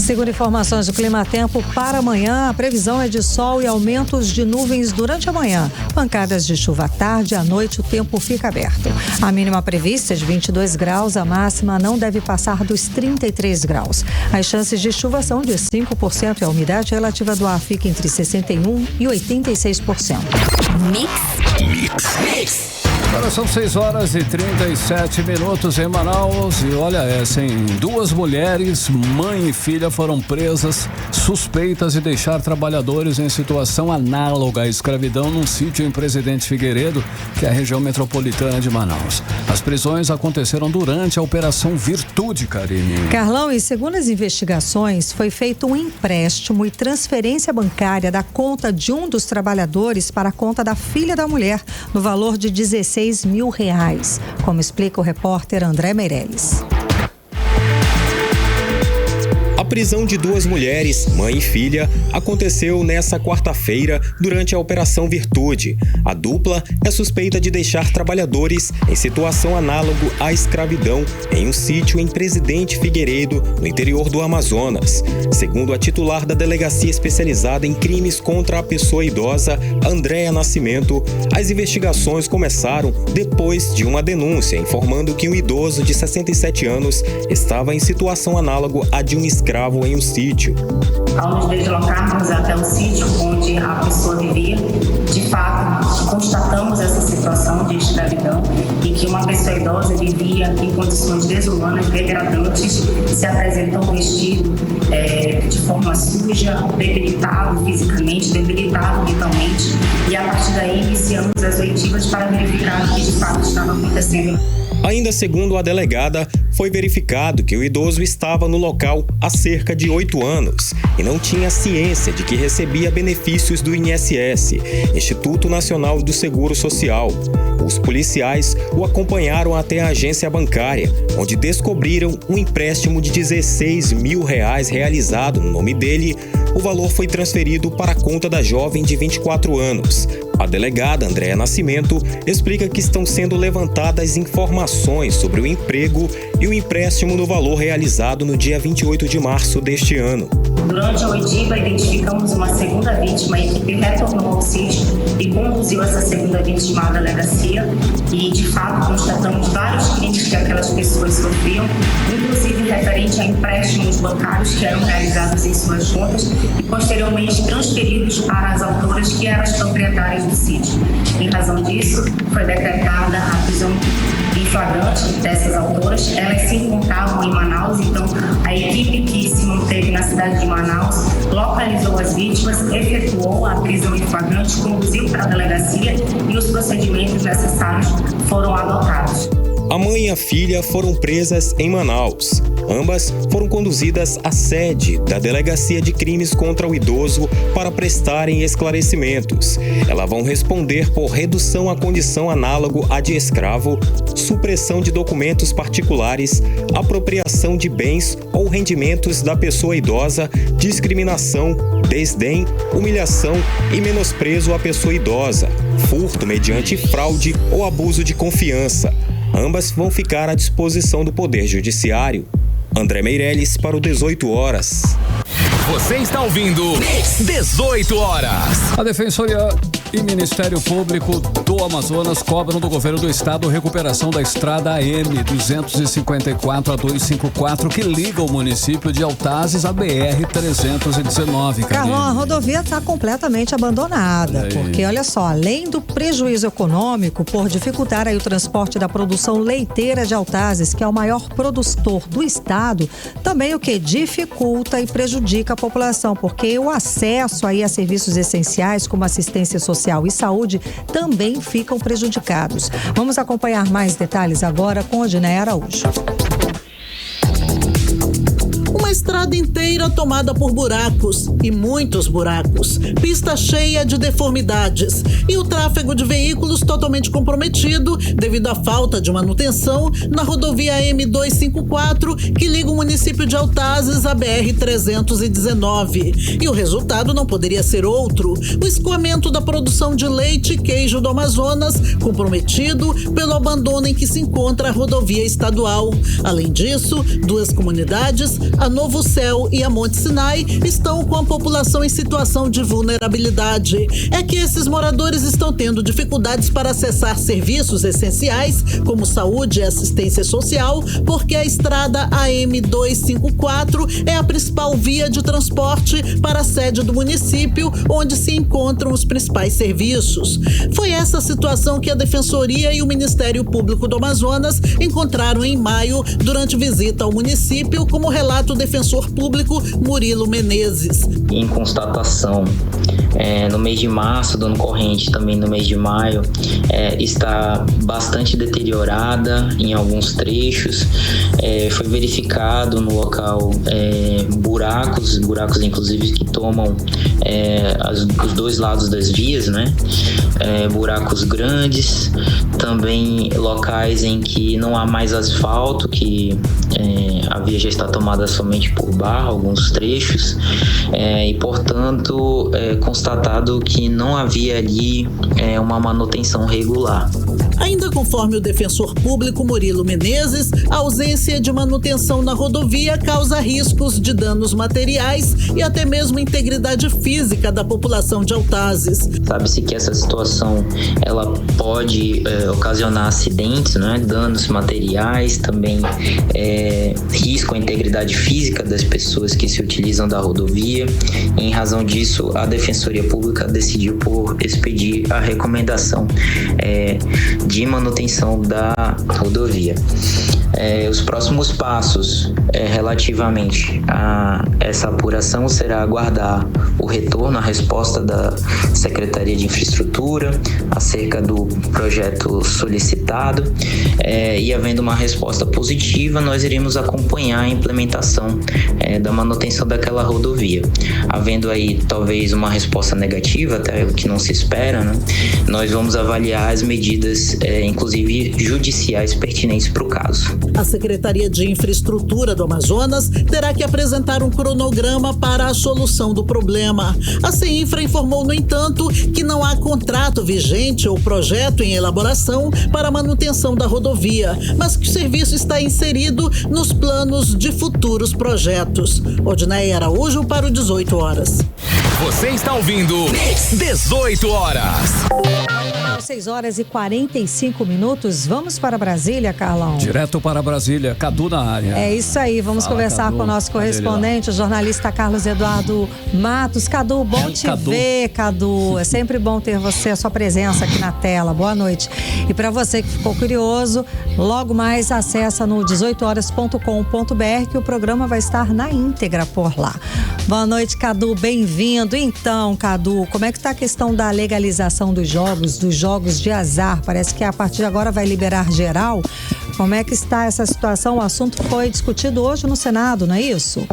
C: Segundo informações do Climatempo, para amanhã a previsão é de sol e aumentos de nuvens durante a manhã. Pancadas de chuva à tarde e à noite o tempo fica aberto. A mínima prevista é de 22 graus, a máxima não deve passar dos 33 graus. As chances de chuva são de 5% e a umidade relativa do ar fica entre 61% e 86%.
A: Mix.
B: Agora são 6h37 em Manaus e olha essa, hein? 2 mulheres, mãe e filha, foram presas suspeitas de deixar trabalhadores em situação análoga à escravidão num sítio em Presidente Figueiredo, que é a região metropolitana de Manaus. As prisões aconteceram durante a Operação Virtude, Karine.
C: Carlão, e segundo as investigações, foi feito um empréstimo e transferência bancária da conta de um dos trabalhadores para a conta da filha da mulher, no valor de R$16 mil, como explica o repórter André Meirelles.
F: A prisão de 2 mulheres, mãe e filha, aconteceu nesta quarta-feira durante a Operação Virtude. A dupla é suspeita de deixar trabalhadores em situação análoga à escravidão em um sítio em Presidente Figueiredo, no interior do Amazonas. Segundo a titular da Delegacia Especializada em Crimes contra a Pessoa Idosa, Andréa Nascimento, as investigações começaram depois de uma denúncia informando que um idoso de 67 anos estava em situação análoga à de um escravo em um sítio.
K: Ao nos deslocarmos até o sítio onde a pessoa vivia, de fato, constatamos essa situação de escravidão e que uma pessoa idosa vivia em condições desumanas, degradantes, se apresentou vestido de forma suja, debilitado fisicamente, debilitado mentalmente, e a partir daí iniciamos as oitivas para verificar o que de fato estava acontecendo.
F: Ainda segundo a delegada, foi verificado que o idoso estava no local há cerca de 8 anos e não tinha ciência de que recebia benefícios do INSS, Instituto Nacional do Seguro Social. Os policiais o acompanharam até a agência bancária, onde descobriram um empréstimo de R$16 mil realizado no nome dele. O valor foi transferido para a conta da jovem de 24 anos. A delegada Andréa Nascimento explica que estão sendo levantadas informações sobre o emprego e o empréstimo no valor realizado no dia 28 de março deste ano.
K: Durante a oitiva, identificamos uma segunda vítima. A equipe retornou ao sítio e conduziu essa segunda vítima à delegacia e, de fato, constatamos vários crimes que aquelas pessoas sofriam, inclusive referente a empréstimos bancários que eram realizados em suas contas e, posteriormente, transferidos para as autoras que eram as proprietárias do sítio. Em razão disso, foi decretada a prisão em flagrante dessas autoras. Elas se encontravam em Manaus, então a equipe que se manteve na cidade de Manaus localizou as vítimas, efetuou a prisão em flagrante, conduziu para a delegacia e os procedimentos necessários foram adotados.
F: A mãe e a filha foram presas em Manaus. Ambas foram conduzidas à sede da Delegacia de Crimes contra o Idoso para prestarem esclarecimentos. Elas vão responder por redução à condição análogo à de escravo, supressão de documentos particulares, apropriação de bens ou rendimentos da pessoa idosa, discriminação, desdém, humilhação e menosprezo à pessoa idosa, furto mediante fraude ou abuso de confiança. Ambas vão ficar à disposição do Poder Judiciário. André Meirelles para o 18 horas.
A: Você está ouvindo 18 horas.
B: A Defensoria e Ministério Público do Amazonas cobram do governo do estado recuperação da estrada AM 254 a 254 que liga o município de Altazes à BR 319.
C: Carlão, a rodovia está completamente abandonada, porque olha só, além do prejuízo econômico por dificultar aí o transporte da produção leiteira de Altazes, que é o maior produtor do estado, também o que dificulta e prejudica a população, porque o acesso aí a serviços essenciais como assistência social e saúde também ficam prejudicados. Vamos acompanhar mais detalhes agora com a Diné Araújo.
H: Uma estrada inteira tomada por buracos, e muitos buracos, pista cheia de deformidades e o tráfego de veículos totalmente comprometido devido à falta de manutenção na rodovia M254 que liga o município de Altazes à BR 319. E o resultado não poderia ser outro: o escoamento da produção de leite e queijo do Amazonas, comprometido pelo abandono em que se encontra a rodovia estadual. Além disso, duas comunidades, a Novo Céu e a Monte Sinai, estão com a população em situação de vulnerabilidade. É que esses moradores estão tendo dificuldades para acessar serviços essenciais, como saúde e assistência social, porque a estrada AM254 é a principal via de transporte para a sede do município, onde se encontram os principais serviços. Foi essa situação que a Defensoria e o Ministério Público do Amazonas encontraram em maio, durante visita ao município, como relata o defensor público Murilo Menezes.
L: Em constatação, no mês de março do ano corrente, também no mês de maio, está bastante deteriorada em alguns trechos. Foi verificado no local buracos inclusive que tomam os dois lados das vias, né? Buracos grandes, também locais em que não há mais asfalto, que a via já está tomada somente por barro, alguns trechos, e portanto constatado que não havia ali uma manutenção regular.
H: Ainda conforme o defensor público Murilo Menezes, a ausência de manutenção na rodovia causa riscos de danos materiais e até mesmo integridade física da população de Altazes.
L: Sabe-se que essa situação ela pode ocasionar acidentes, né? Danos materiais, também risco à integridade física das pessoas que se utilizam da rodovia. Em razão disso, a Defensoria Pública decidiu por expedir a recomendação de manutenção da rodovia. Os próximos passos relativamente a essa apuração será aguardar o retorno, a resposta da Secretaria de Infraestrutura acerca do projeto solicitado, e havendo uma resposta positiva, nós iremos acompanhar a implementação da manutenção daquela rodovia. Havendo aí talvez uma resposta negativa, até o que não se espera, né? Nós vamos avaliar as medidas, inclusive judiciais, pertinentes para o caso.
H: A Secretaria de Infraestrutura do Amazonas terá que apresentar um cronograma para a solução do problema. A CEINFRA informou, no entanto, que não há contrato vigente ou projeto em elaboração para a manutenção da rodovia, mas que o serviço está inserido nos planos de futuros projetos. Odneia Araújo para o 18 horas.
A: Você está ouvindo 18 horas.
C: 6 horas e 45 minutos. Vamos para Brasília, Carlão?
B: Direto para Brasília, Cadu na área.
C: É isso aí, vamos conversar Cadu com o nosso correspondente, o jornalista Carlos Eduardo Matos. Cadu, bom te ver, Cadu. É sempre bom ter você, a sua presença aqui na tela. Boa noite. E para você que ficou curioso, logo mais acessa no 18horas.com.br que o programa vai estar na íntegra por lá. Boa noite, Cadu, bem-vindo. Então, Cadu, como é que está a questão da legalização dos jogos de azar? Parece que a partir de agora vai liberar geral. Como é que está essa situação? O assunto foi discutido hoje no Senado, não é isso?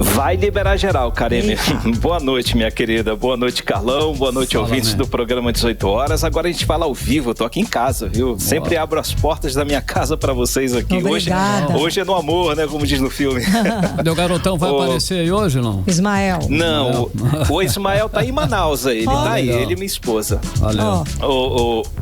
M: Vai liberar geral, Karine. Boa noite, minha querida. Boa noite, Carlão. Boa noite, ouvintes do programa 18 horas. Agora a gente fala ao vivo. Eu tô aqui em casa, viu? Boa. Sempre abro as portas da minha casa pra vocês aqui. Hoje é no amor, né? Como diz no filme.
B: Cadê o garotão? Vai aparecer aí hoje ou não?
C: Ismael.
M: Não, o Ismael tá em Manaus aí. Ele tá aí, ele e minha esposa.
B: Valeu.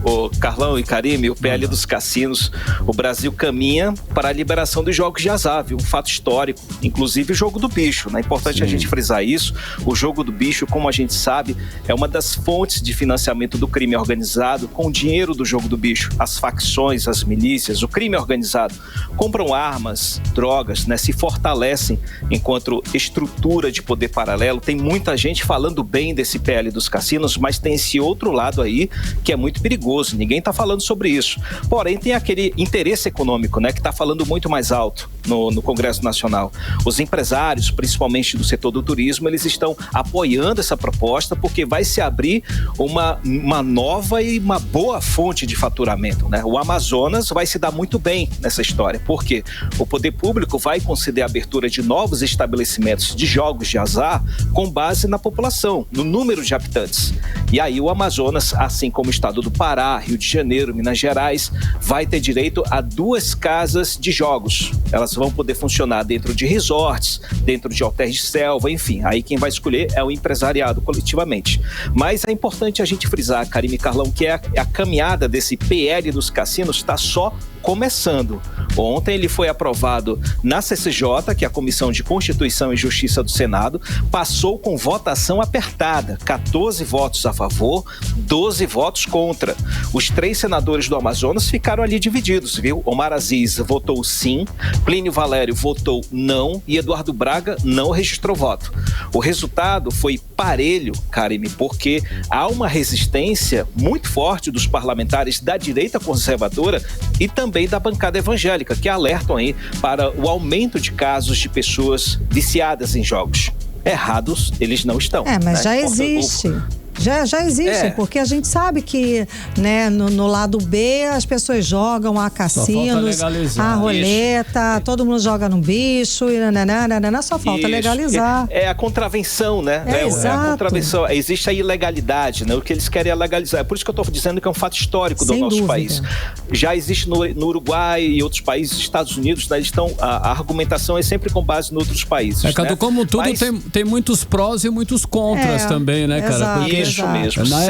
M: O Carlão e Karime, o PL dos cassinos, o Brasil caminha para a liberação dos jogos de azar, viu? Um fato histórico. Inclusive o jogo do bicho. É importante a gente frisar isso. O jogo do bicho, como a gente sabe, é uma das fontes de financiamento do crime organizado com o dinheiro do jogo do bicho. As facções, as milícias, o crime organizado compram armas, drogas, né, se fortalecem enquanto estrutura de poder paralelo. Tem muita gente falando bem desse PL dos cassinos, mas tem esse outro lado aí que é muito perigoso. Ninguém está falando sobre isso. Porém, tem aquele interesse econômico, né, que está falando muito mais alto no Congresso Nacional. Os empresários, principalmente do setor do turismo, eles estão apoiando essa proposta porque vai se abrir uma nova e uma boa fonte de faturamento, né? O Amazonas vai se dar muito bem nessa história, porque o poder público vai conceder a abertura de novos estabelecimentos de jogos de azar com base na população, no número de habitantes. E aí o Amazonas, assim como o estado do Pará, Rio de Janeiro, Minas Gerais, vai ter direito a 2 casas de jogos. Elas vão poder funcionar dentro de resorts, dentro de hotéis de selva, enfim. Aí quem vai escolher é o empresariado coletivamente. Mas é importante a gente frisar, Karime e Carlão, que a caminhada desse PL dos cassinos está só começando. Ontem ele foi aprovado na CCJ, que é a Comissão de Constituição e Justiça do Senado, passou com votação apertada, 14 votos a favor, 12 votos contra. Os 3 senadores do Amazonas ficaram ali divididos, viu? Omar Aziz votou sim, Plínio Valério votou não e Eduardo Braga não registrou voto. O resultado foi parelho, Karime, porque há uma resistência muito forte dos parlamentares da direita conservadora e também da bancada evangélica, que alertam aí para o aumento de casos de pessoas viciadas em jogos. Errados eles não estão.
C: Mas né? Já existe. Já existem, porque a gente sabe que, né, no lado B as pessoas jogam a cassinos, a roleta, todo mundo joga no bicho e só falta legalizar.
M: É a contravenção, né?
C: Exato.
M: A contravenção. Existe a ilegalidade, né? O que eles querem é legalizar. É por isso que eu estou dizendo que é um fato histórico do nosso país. Já existe no Uruguai e outros países, Estados Unidos, né? A argumentação é sempre com base em outros países.
B: Cadu, como tudo, tem muitos prós e muitos contras também, né, cara?
C: Exato.
B: Porque
M: isso mesmo, na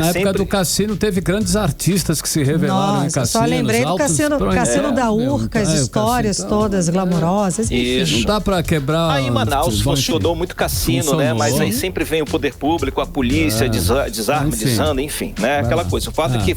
B: época do cassino teve grandes artistas que se revelaram em cassinos.
C: Só lembrei do cassino da Urca, as histórias todas glamourosas.
B: Isso. Não dá pra quebrar.
M: Aí em Manaus funcionou muito cassino, né? Mas aí sempre vem o poder público, a polícia, desarma, enfim, né? Aquela coisa. O fato é que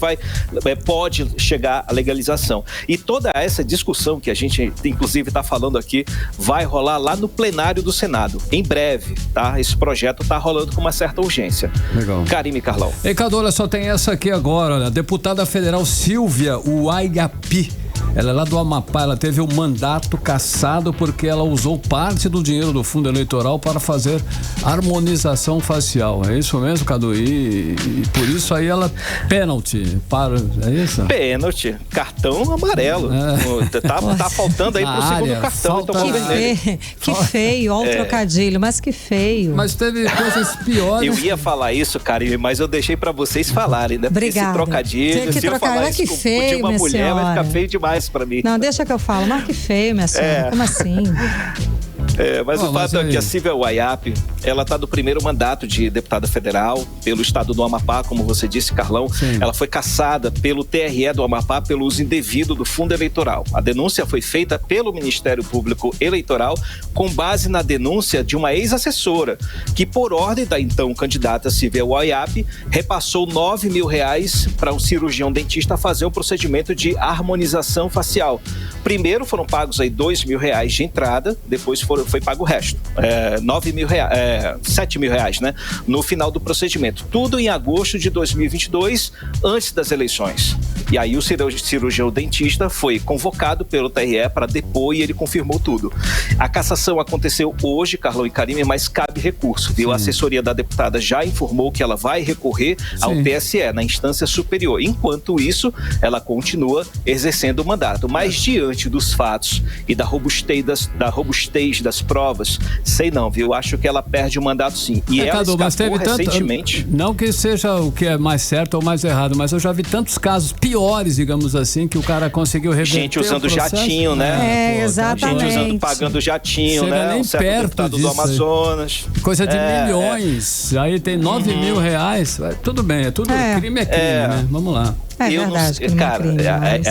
M: pode chegar à legalização. E toda essa discussão que a gente, inclusive, está falando aqui, vai rolar lá no plenário do Senado. Em breve, tá? Esse projeto está rolando com uma certa urgência.
B: legal.
M: Karime e Carlão.
B: Ei, Cadu, olha só, tem essa aqui agora, olha. Deputada federal Silvia Uaiapi. Ela é lá do Amapá, ela teve um mandato cassado porque ela usou parte do dinheiro do fundo eleitoral para fazer harmonização facial. É isso mesmo, Cadu? E por isso aí ela pênalti para, é isso?
M: Pênalti, cartão amarelo. Tá faltando aí pro segundo cartão.
C: Que feio, olha o trocadilho, mas que feio.
B: Mas teve coisas piores.
M: Eu ia falar isso, Karime, mas eu deixei pra vocês falarem, né?
C: Obrigada.
M: Esse trocadilho, se eu falar isso de uma mulher, vai ficar feio demais pra mim.
C: Não, deixa que eu falo. Mas que feio, minha senhora. Como assim?
M: Mas o fato é que a Silvia Uaiapi, ela está do primeiro mandato de deputada federal pelo estado do Amapá, como você disse, Carlão. Sim. Ela foi cassada pelo TRE do Amapá pelo uso indevido do fundo eleitoral. A denúncia foi feita pelo Ministério Público Eleitoral com base na denúncia de uma ex-assessora, que por ordem da então candidata Silvia Uaiapi, repassou R$9 mil para um cirurgião dentista fazer um procedimento de harmonização facial. Primeiro foram pagos aí R$2 mil de entrada, depois foi pago o resto, R$7 mil, né? No final do procedimento. Tudo em agosto de 2022, antes das eleições. E aí o cirurgião dentista foi convocado pelo TRE para depor e ele confirmou tudo. A cassação aconteceu hoje, Carlão e Karime, mas cabe recurso, viu? Sim. A assessoria da deputada já informou que ela vai recorrer ao TSE, na instância superior. Enquanto isso, ela continua exercendo o mandato. Mas diante dos fatos e da robustez das provas, sei não, viu? Acho que ela perde o mandato sim. E ela
B: Cadu, mas teve
M: recentemente...
B: Não que seja o que é mais certo ou mais errado, mas eu já vi tantos casos piores, digamos assim, que o cara conseguiu reverter.
M: Gente usando jatinho, né?
C: Exatamente.
M: Gente pagando jatinho,
B: chega
M: né?
B: nem perto disso,
M: do Amazonas.
B: Coisa de milhões. Aí tem R$9 mil. Tudo bem, crime é crime, né? Vamos lá.
C: É verdade,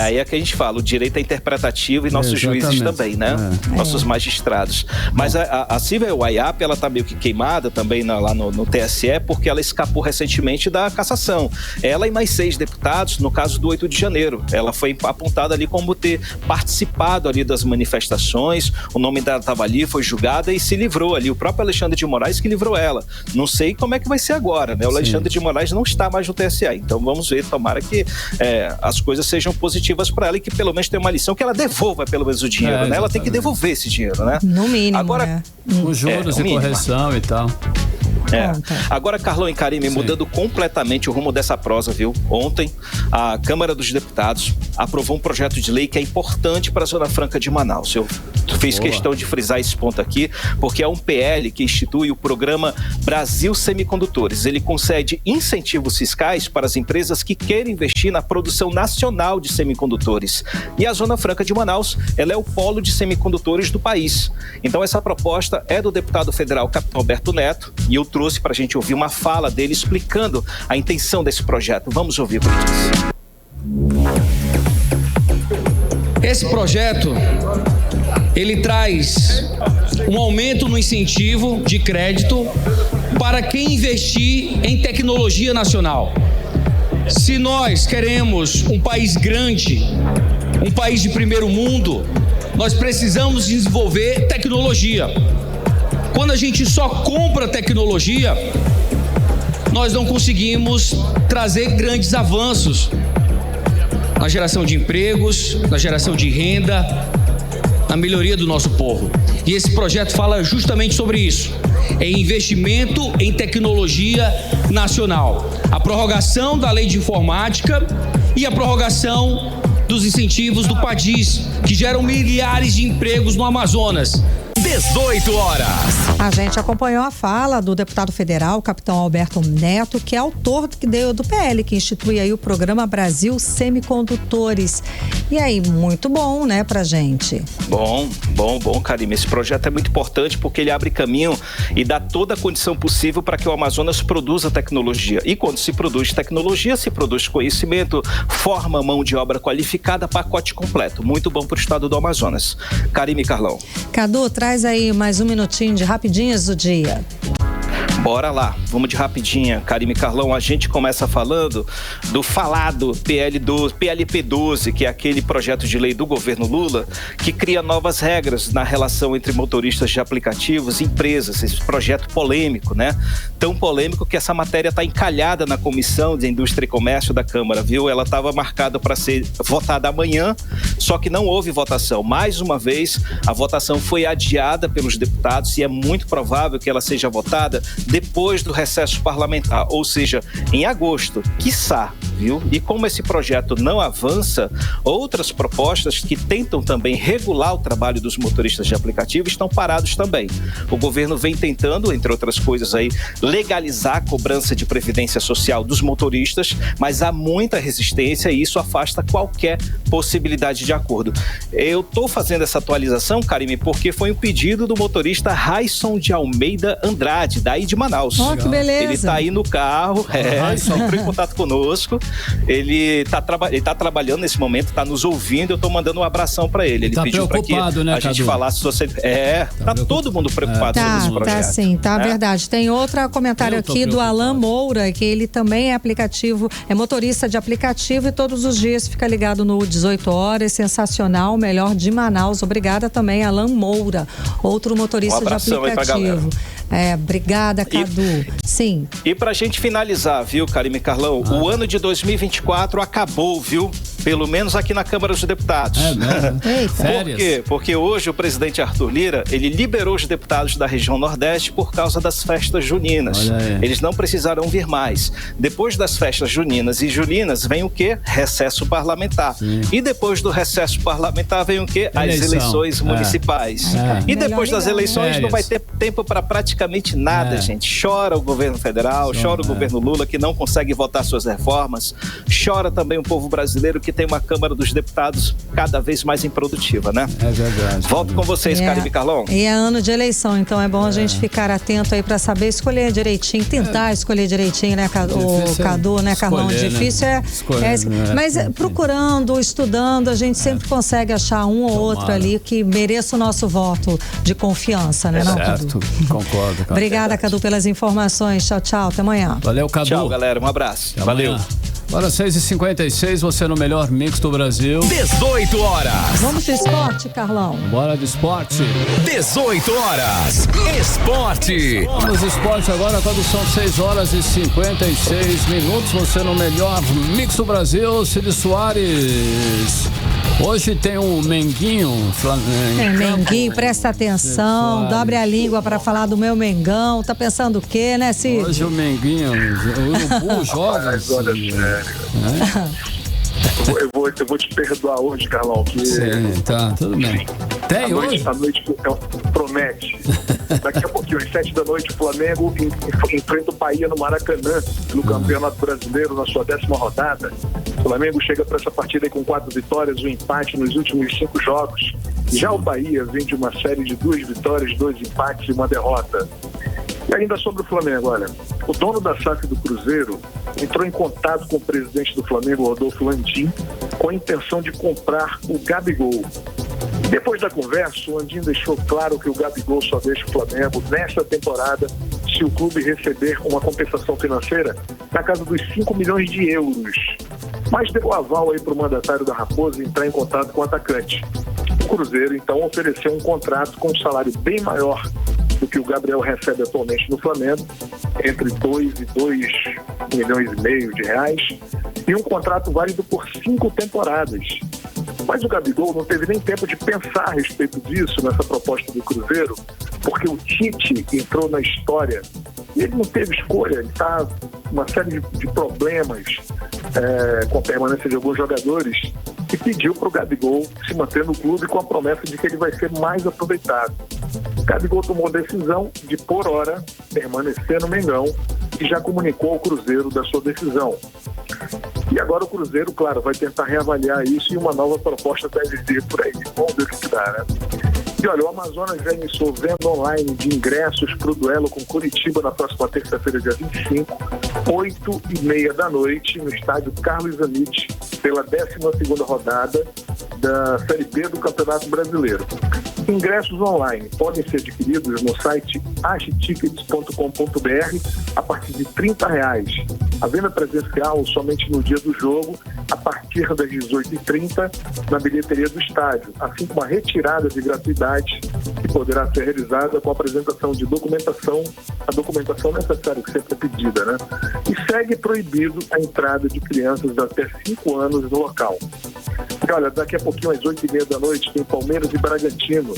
M: aí é que a gente fala, o direito é interpretativo e nossos juízes também, né? Nossos magistrados. Mas a Silvia Uaiapi, ela tá meio que queimada também lá no TSE, porque ela escapou recentemente da cassação. Ela e mais 6 deputados, no caso do 8 de janeiro. Ela foi apontada ali como ter participado ali das manifestações, o nome dela estava ali, foi julgada e se livrou ali. O próprio Alexandre de Moraes que livrou ela. Não sei como é que vai ser agora, né? O Alexandre de Moraes não está mais no TSE, então vamos ver, tomara que as coisas sejam positivas para ela e que pelo menos tenha uma lição, que ela devolva pelo menos o dinheiro, né? Ela tem que devolver esse dinheiro, né?
C: No mínimo,
M: agora,
B: os juros e correção e tal.
M: Agora, Carlão e Karime, mudando completamente o rumo dessa prosa, viu? Ontem, a Câmara dos Deputados aprovou um projeto de lei que é importante para a Zona Franca de Manaus. Eu fiz questão de frisar esse ponto aqui, porque é um PL que institui o programa Brasil Semicondutores. Ele concede incentivos fiscais para as empresas que querem investir na produção nacional de semicondutores. E a Zona Franca de Manaus, ela é o polo de semicondutores do país. Então, essa proposta é do deputado federal Capitão Alberto Neto, e eu trouxe para a gente ouvir uma fala dele explicando a intenção desse projeto. Vamos ouvir o que ele disse.
N: Esse projeto, ele traz um aumento no incentivo de crédito para quem investir em tecnologia nacional. Se nós queremos um país grande, um país de primeiro mundo, nós precisamos desenvolver tecnologia. Quando a gente só compra tecnologia, nós não conseguimos trazer grandes avanços na geração de empregos, na geração de renda, na melhoria do nosso povo. E esse projeto fala justamente sobre isso. É investimento em tecnologia nacional. A prorrogação da lei de informática e a prorrogação dos incentivos do PADIS, que geram milhares de empregos no Amazonas.
A: 18 horas.
C: A gente acompanhou a fala do deputado federal, Capitão Alberto Neto, que é autor do PL, que institui aí o programa Brasil Semicondutores. E aí, muito bom, né, pra gente? Bom,
M: Karime. Esse projeto é muito importante porque ele abre caminho e dá toda a condição possível para que o Amazonas produza tecnologia. E quando se produz tecnologia, se produz conhecimento, forma mão de obra qualificada, pacote completo. Muito bom para o estado do Amazonas. Karime e Carlão.
C: Cadu, traz aí mais um minutinho de rapidinhas do dia.
M: Bora lá, vamos de rapidinha, Karime e Carlão. A gente começa falando do falado PLP 12, que é aquele projeto de lei do governo Lula que cria novas regras na relação entre motoristas de aplicativos e empresas. Esse projeto polêmico, né? Tão polêmico que essa matéria está encalhada na Comissão de Indústria e Comércio da Câmara, viu? Ela estava marcada para ser votada amanhã, só que não houve votação. Mais uma vez, a votação foi adiada pelos deputados e é muito provável que ela seja votada depois do recesso parlamentar, ou seja, em agosto, quiçá, viu? E como esse projeto não avança, outras propostas que tentam também regular o trabalho dos motoristas de aplicativo estão parados também. O governo vem tentando, entre outras coisas aí, legalizar a cobrança de previdência social dos motoristas, mas há muita resistência e isso afasta qualquer possibilidade de acordo. Eu estou fazendo essa atualização, Karime, porque foi um pedido do motorista Raisson de Almeida Andrade, daí de Manaus.
C: Oh, que beleza.
M: Ele está aí no carro, entrou em contato conosco. Ele tá trabalhando nesse momento, está nos ouvindo. Eu estou mandando um abração para ele. Ele
B: tá
M: pediu para que a gente falasse sobre. Tá todo mundo preocupado sobre esse projeto.
C: Tá sim, tá verdade. Tem outro comentário aqui do Alan Moura, que ele também é aplicativo, é motorista de aplicativo e todos os dias fica ligado no 18 horas. Sensacional, melhor de Manaus. Obrigada também, Alan Moura, outro motorista de aplicativo. Obrigada, Cadu. Sim.
M: E pra gente finalizar, viu, Karime e Carlão, o ano de 2024 acabou, viu? Pelo menos aqui na Câmara dos Deputados. Por quê? Porque hoje o presidente Arthur Lira, ele liberou os deputados da região Nordeste por causa das festas juninas. Eles não precisarão vir mais. Depois das festas juninas e julinas, vem o quê? Recesso parlamentar. Sim. E depois do recesso parlamentar vem o quê? As eleições municipais. E depois das eleições não vai ter tempo para praticamente nada, gente. Chora o governo federal, chora o governo Lula, que não consegue votar suas reformas. Chora também o povo brasileiro, que tem uma Câmara dos Deputados cada vez mais improdutiva, né? É verdade. Volto com vocês, Karime e Carlão.
C: E é ano de eleição, então é bom a gente ficar atento aí para saber escolher direitinho, tentar escolher direitinho, né, Cadu, né, Carlão? Difícil mas procurando, estudando, a gente sempre consegue achar um ou outro ali que mereça o nosso voto de confiança, né, não,
B: Cadu? Concordo, Cadu.
C: Obrigada, Cadu, pelas informações. Tchau, tchau. Até amanhã.
B: Valeu, Cadu.
M: Tchau, galera. Um abraço. Valeu.
B: Agora 6h56, você no melhor mix do Brasil.
A: 18 horas.
C: Vamos de esporte, Carlão?
B: Bora de esporte.
A: 18 horas. Esporte.
B: Vamos de esporte agora quando são 6h56. Você no melhor mix do Brasil. Cid Soares. Hoje tem um Menguinho.
C: Menguinho, presta atenção. Dobre a língua para falar do meu Mengão. Tá pensando o quê, né, Cid?
B: Hoje o Menguinho, o Urubu joga.
O: Eu vou te perdoar hoje, Carlão.
B: Sim, tá, tudo bem. Tem hoje?
O: A noite promete. Daqui a pouquinho, às 7 da noite, o Flamengo enfrenta o Bahia no Maracanã, no Campeonato Brasileiro, na sua 10ª rodada. O Flamengo chega para essa partida aí com 4 vitórias, um empate nos últimos 5 jogos. Já o Bahia vem de uma série de 2 vitórias, 2 empates e uma derrota. E ainda sobre o Flamengo, olha, o dono da SAF do Cruzeiro entrou em contato com o presidente do Flamengo, Rodolfo Landim, com a intenção de comprar o Gabigol. Depois da conversa, o Landim deixou claro que o Gabigol só deixa o Flamengo nesta temporada se o clube receber uma compensação financeira na casa dos 5 milhões de euros. Mas deu aval aí para o mandatário da Raposa entrar em contato com o atacante. O Cruzeiro, então, ofereceu um contrato com um salário bem maior do que o Gabriel recebe atualmente no Flamengo, entre 2 e 2,5 milhões de reais, e um contrato válido por 5 temporadas. Mas o Gabigol não teve nem tempo de pensar a respeito disso nessa proposta do Cruzeiro, porque o Tite entrou na história e ele não teve escolha. Ele está com uma série de problemas com a permanência de alguns jogadores e pediu para o Gabigol se manter no clube com a promessa de que ele vai ser mais aproveitado. O Gabigol tomou a decisão de, por hora, permanecer no Mengão e já comunicou ao Cruzeiro da sua decisão. E agora o Cruzeiro, claro, vai tentar reavaliar isso e uma nova proposta deve vir por aí. Vamos ver o que dá, né? E olha, o Amazonas já iniciou venda online de ingressos para o duelo com Curitiba na próxima terça-feira, dia 25, 8h30 da noite, no estádio Carlos Zanetti, pela 12ª rodada da Série B do Campeonato Brasileiro. Ingressos online podem ser adquiridos no site agtickets.com.br a partir de R$30. A venda presencial somente no dia do jogo, a partir das 18h30, na bilheteria do estádio, assim como a retirada de gratuidade, que poderá ser realizada com a apresentação de documentação, a documentação necessária que sempre é pedida, né? E segue proibido a entrada de crianças de até 5 anos no local. E olha, daqui a pouquinho, às 8h30 da noite, tem Palmeiras e Bragantino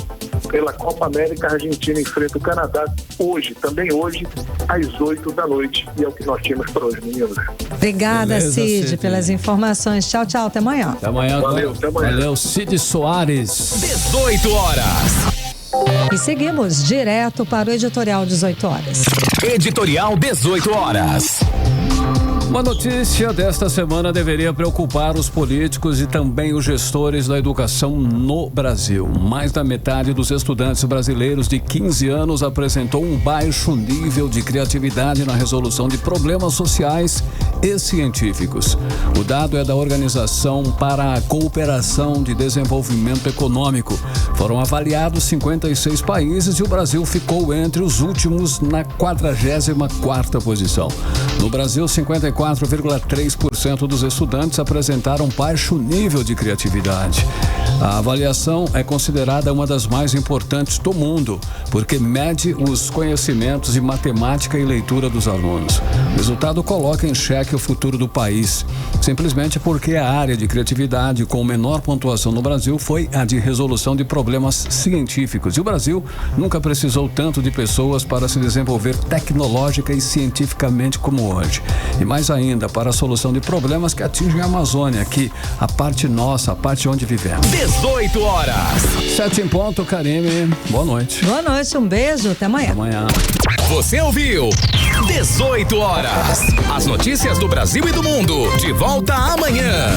O: pela Copa América. A Argentina enfrenta o Canadá hoje, também hoje, às 8 da noite. E é o que nós tínhamos para hoje, meninos.
C: Obrigada,
B: Beleza,
C: Cid, pelas informações. Tchau, tchau, até amanhã.
B: Até amanhã.
O: Valeu, até amanhã.
B: Valeu, Cid Soares.
A: 18 horas.
C: E seguimos direto para o editorial 18 horas.
A: Editorial 18 horas.
B: Uma notícia desta semana deveria preocupar os políticos e também os gestores da educação no Brasil. Mais da metade dos estudantes brasileiros de 15 anos apresentou um baixo nível de criatividade na resolução de problemas sociais e científicos. O dado é da Organização para a Cooperação de Desenvolvimento Econômico. Foram avaliados 56 países e o Brasil ficou entre os últimos na 44ª posição. No Brasil, 54,3% dos estudantes apresentaram baixo nível de criatividade. A avaliação é considerada uma das mais importantes do mundo, porque mede os conhecimentos de matemática e leitura dos alunos. O resultado coloca em xeque o futuro do país, simplesmente porque a área de criatividade com menor pontuação no Brasil foi a de resolução de problemas científicos. E o Brasil nunca precisou tanto de pessoas para se desenvolver tecnológica e cientificamente como hoje. E mais ainda, para a solução de problemas que atingem a Amazônia, aqui, a parte nossa, a parte onde vivemos.
A: 18 horas.
B: 7 em ponto, Karime. Boa noite.
C: Boa noite, um beijo, até amanhã.
B: Até amanhã.
A: Você ouviu 18 horas. As notícias do Brasil e do mundo. De volta amanhã.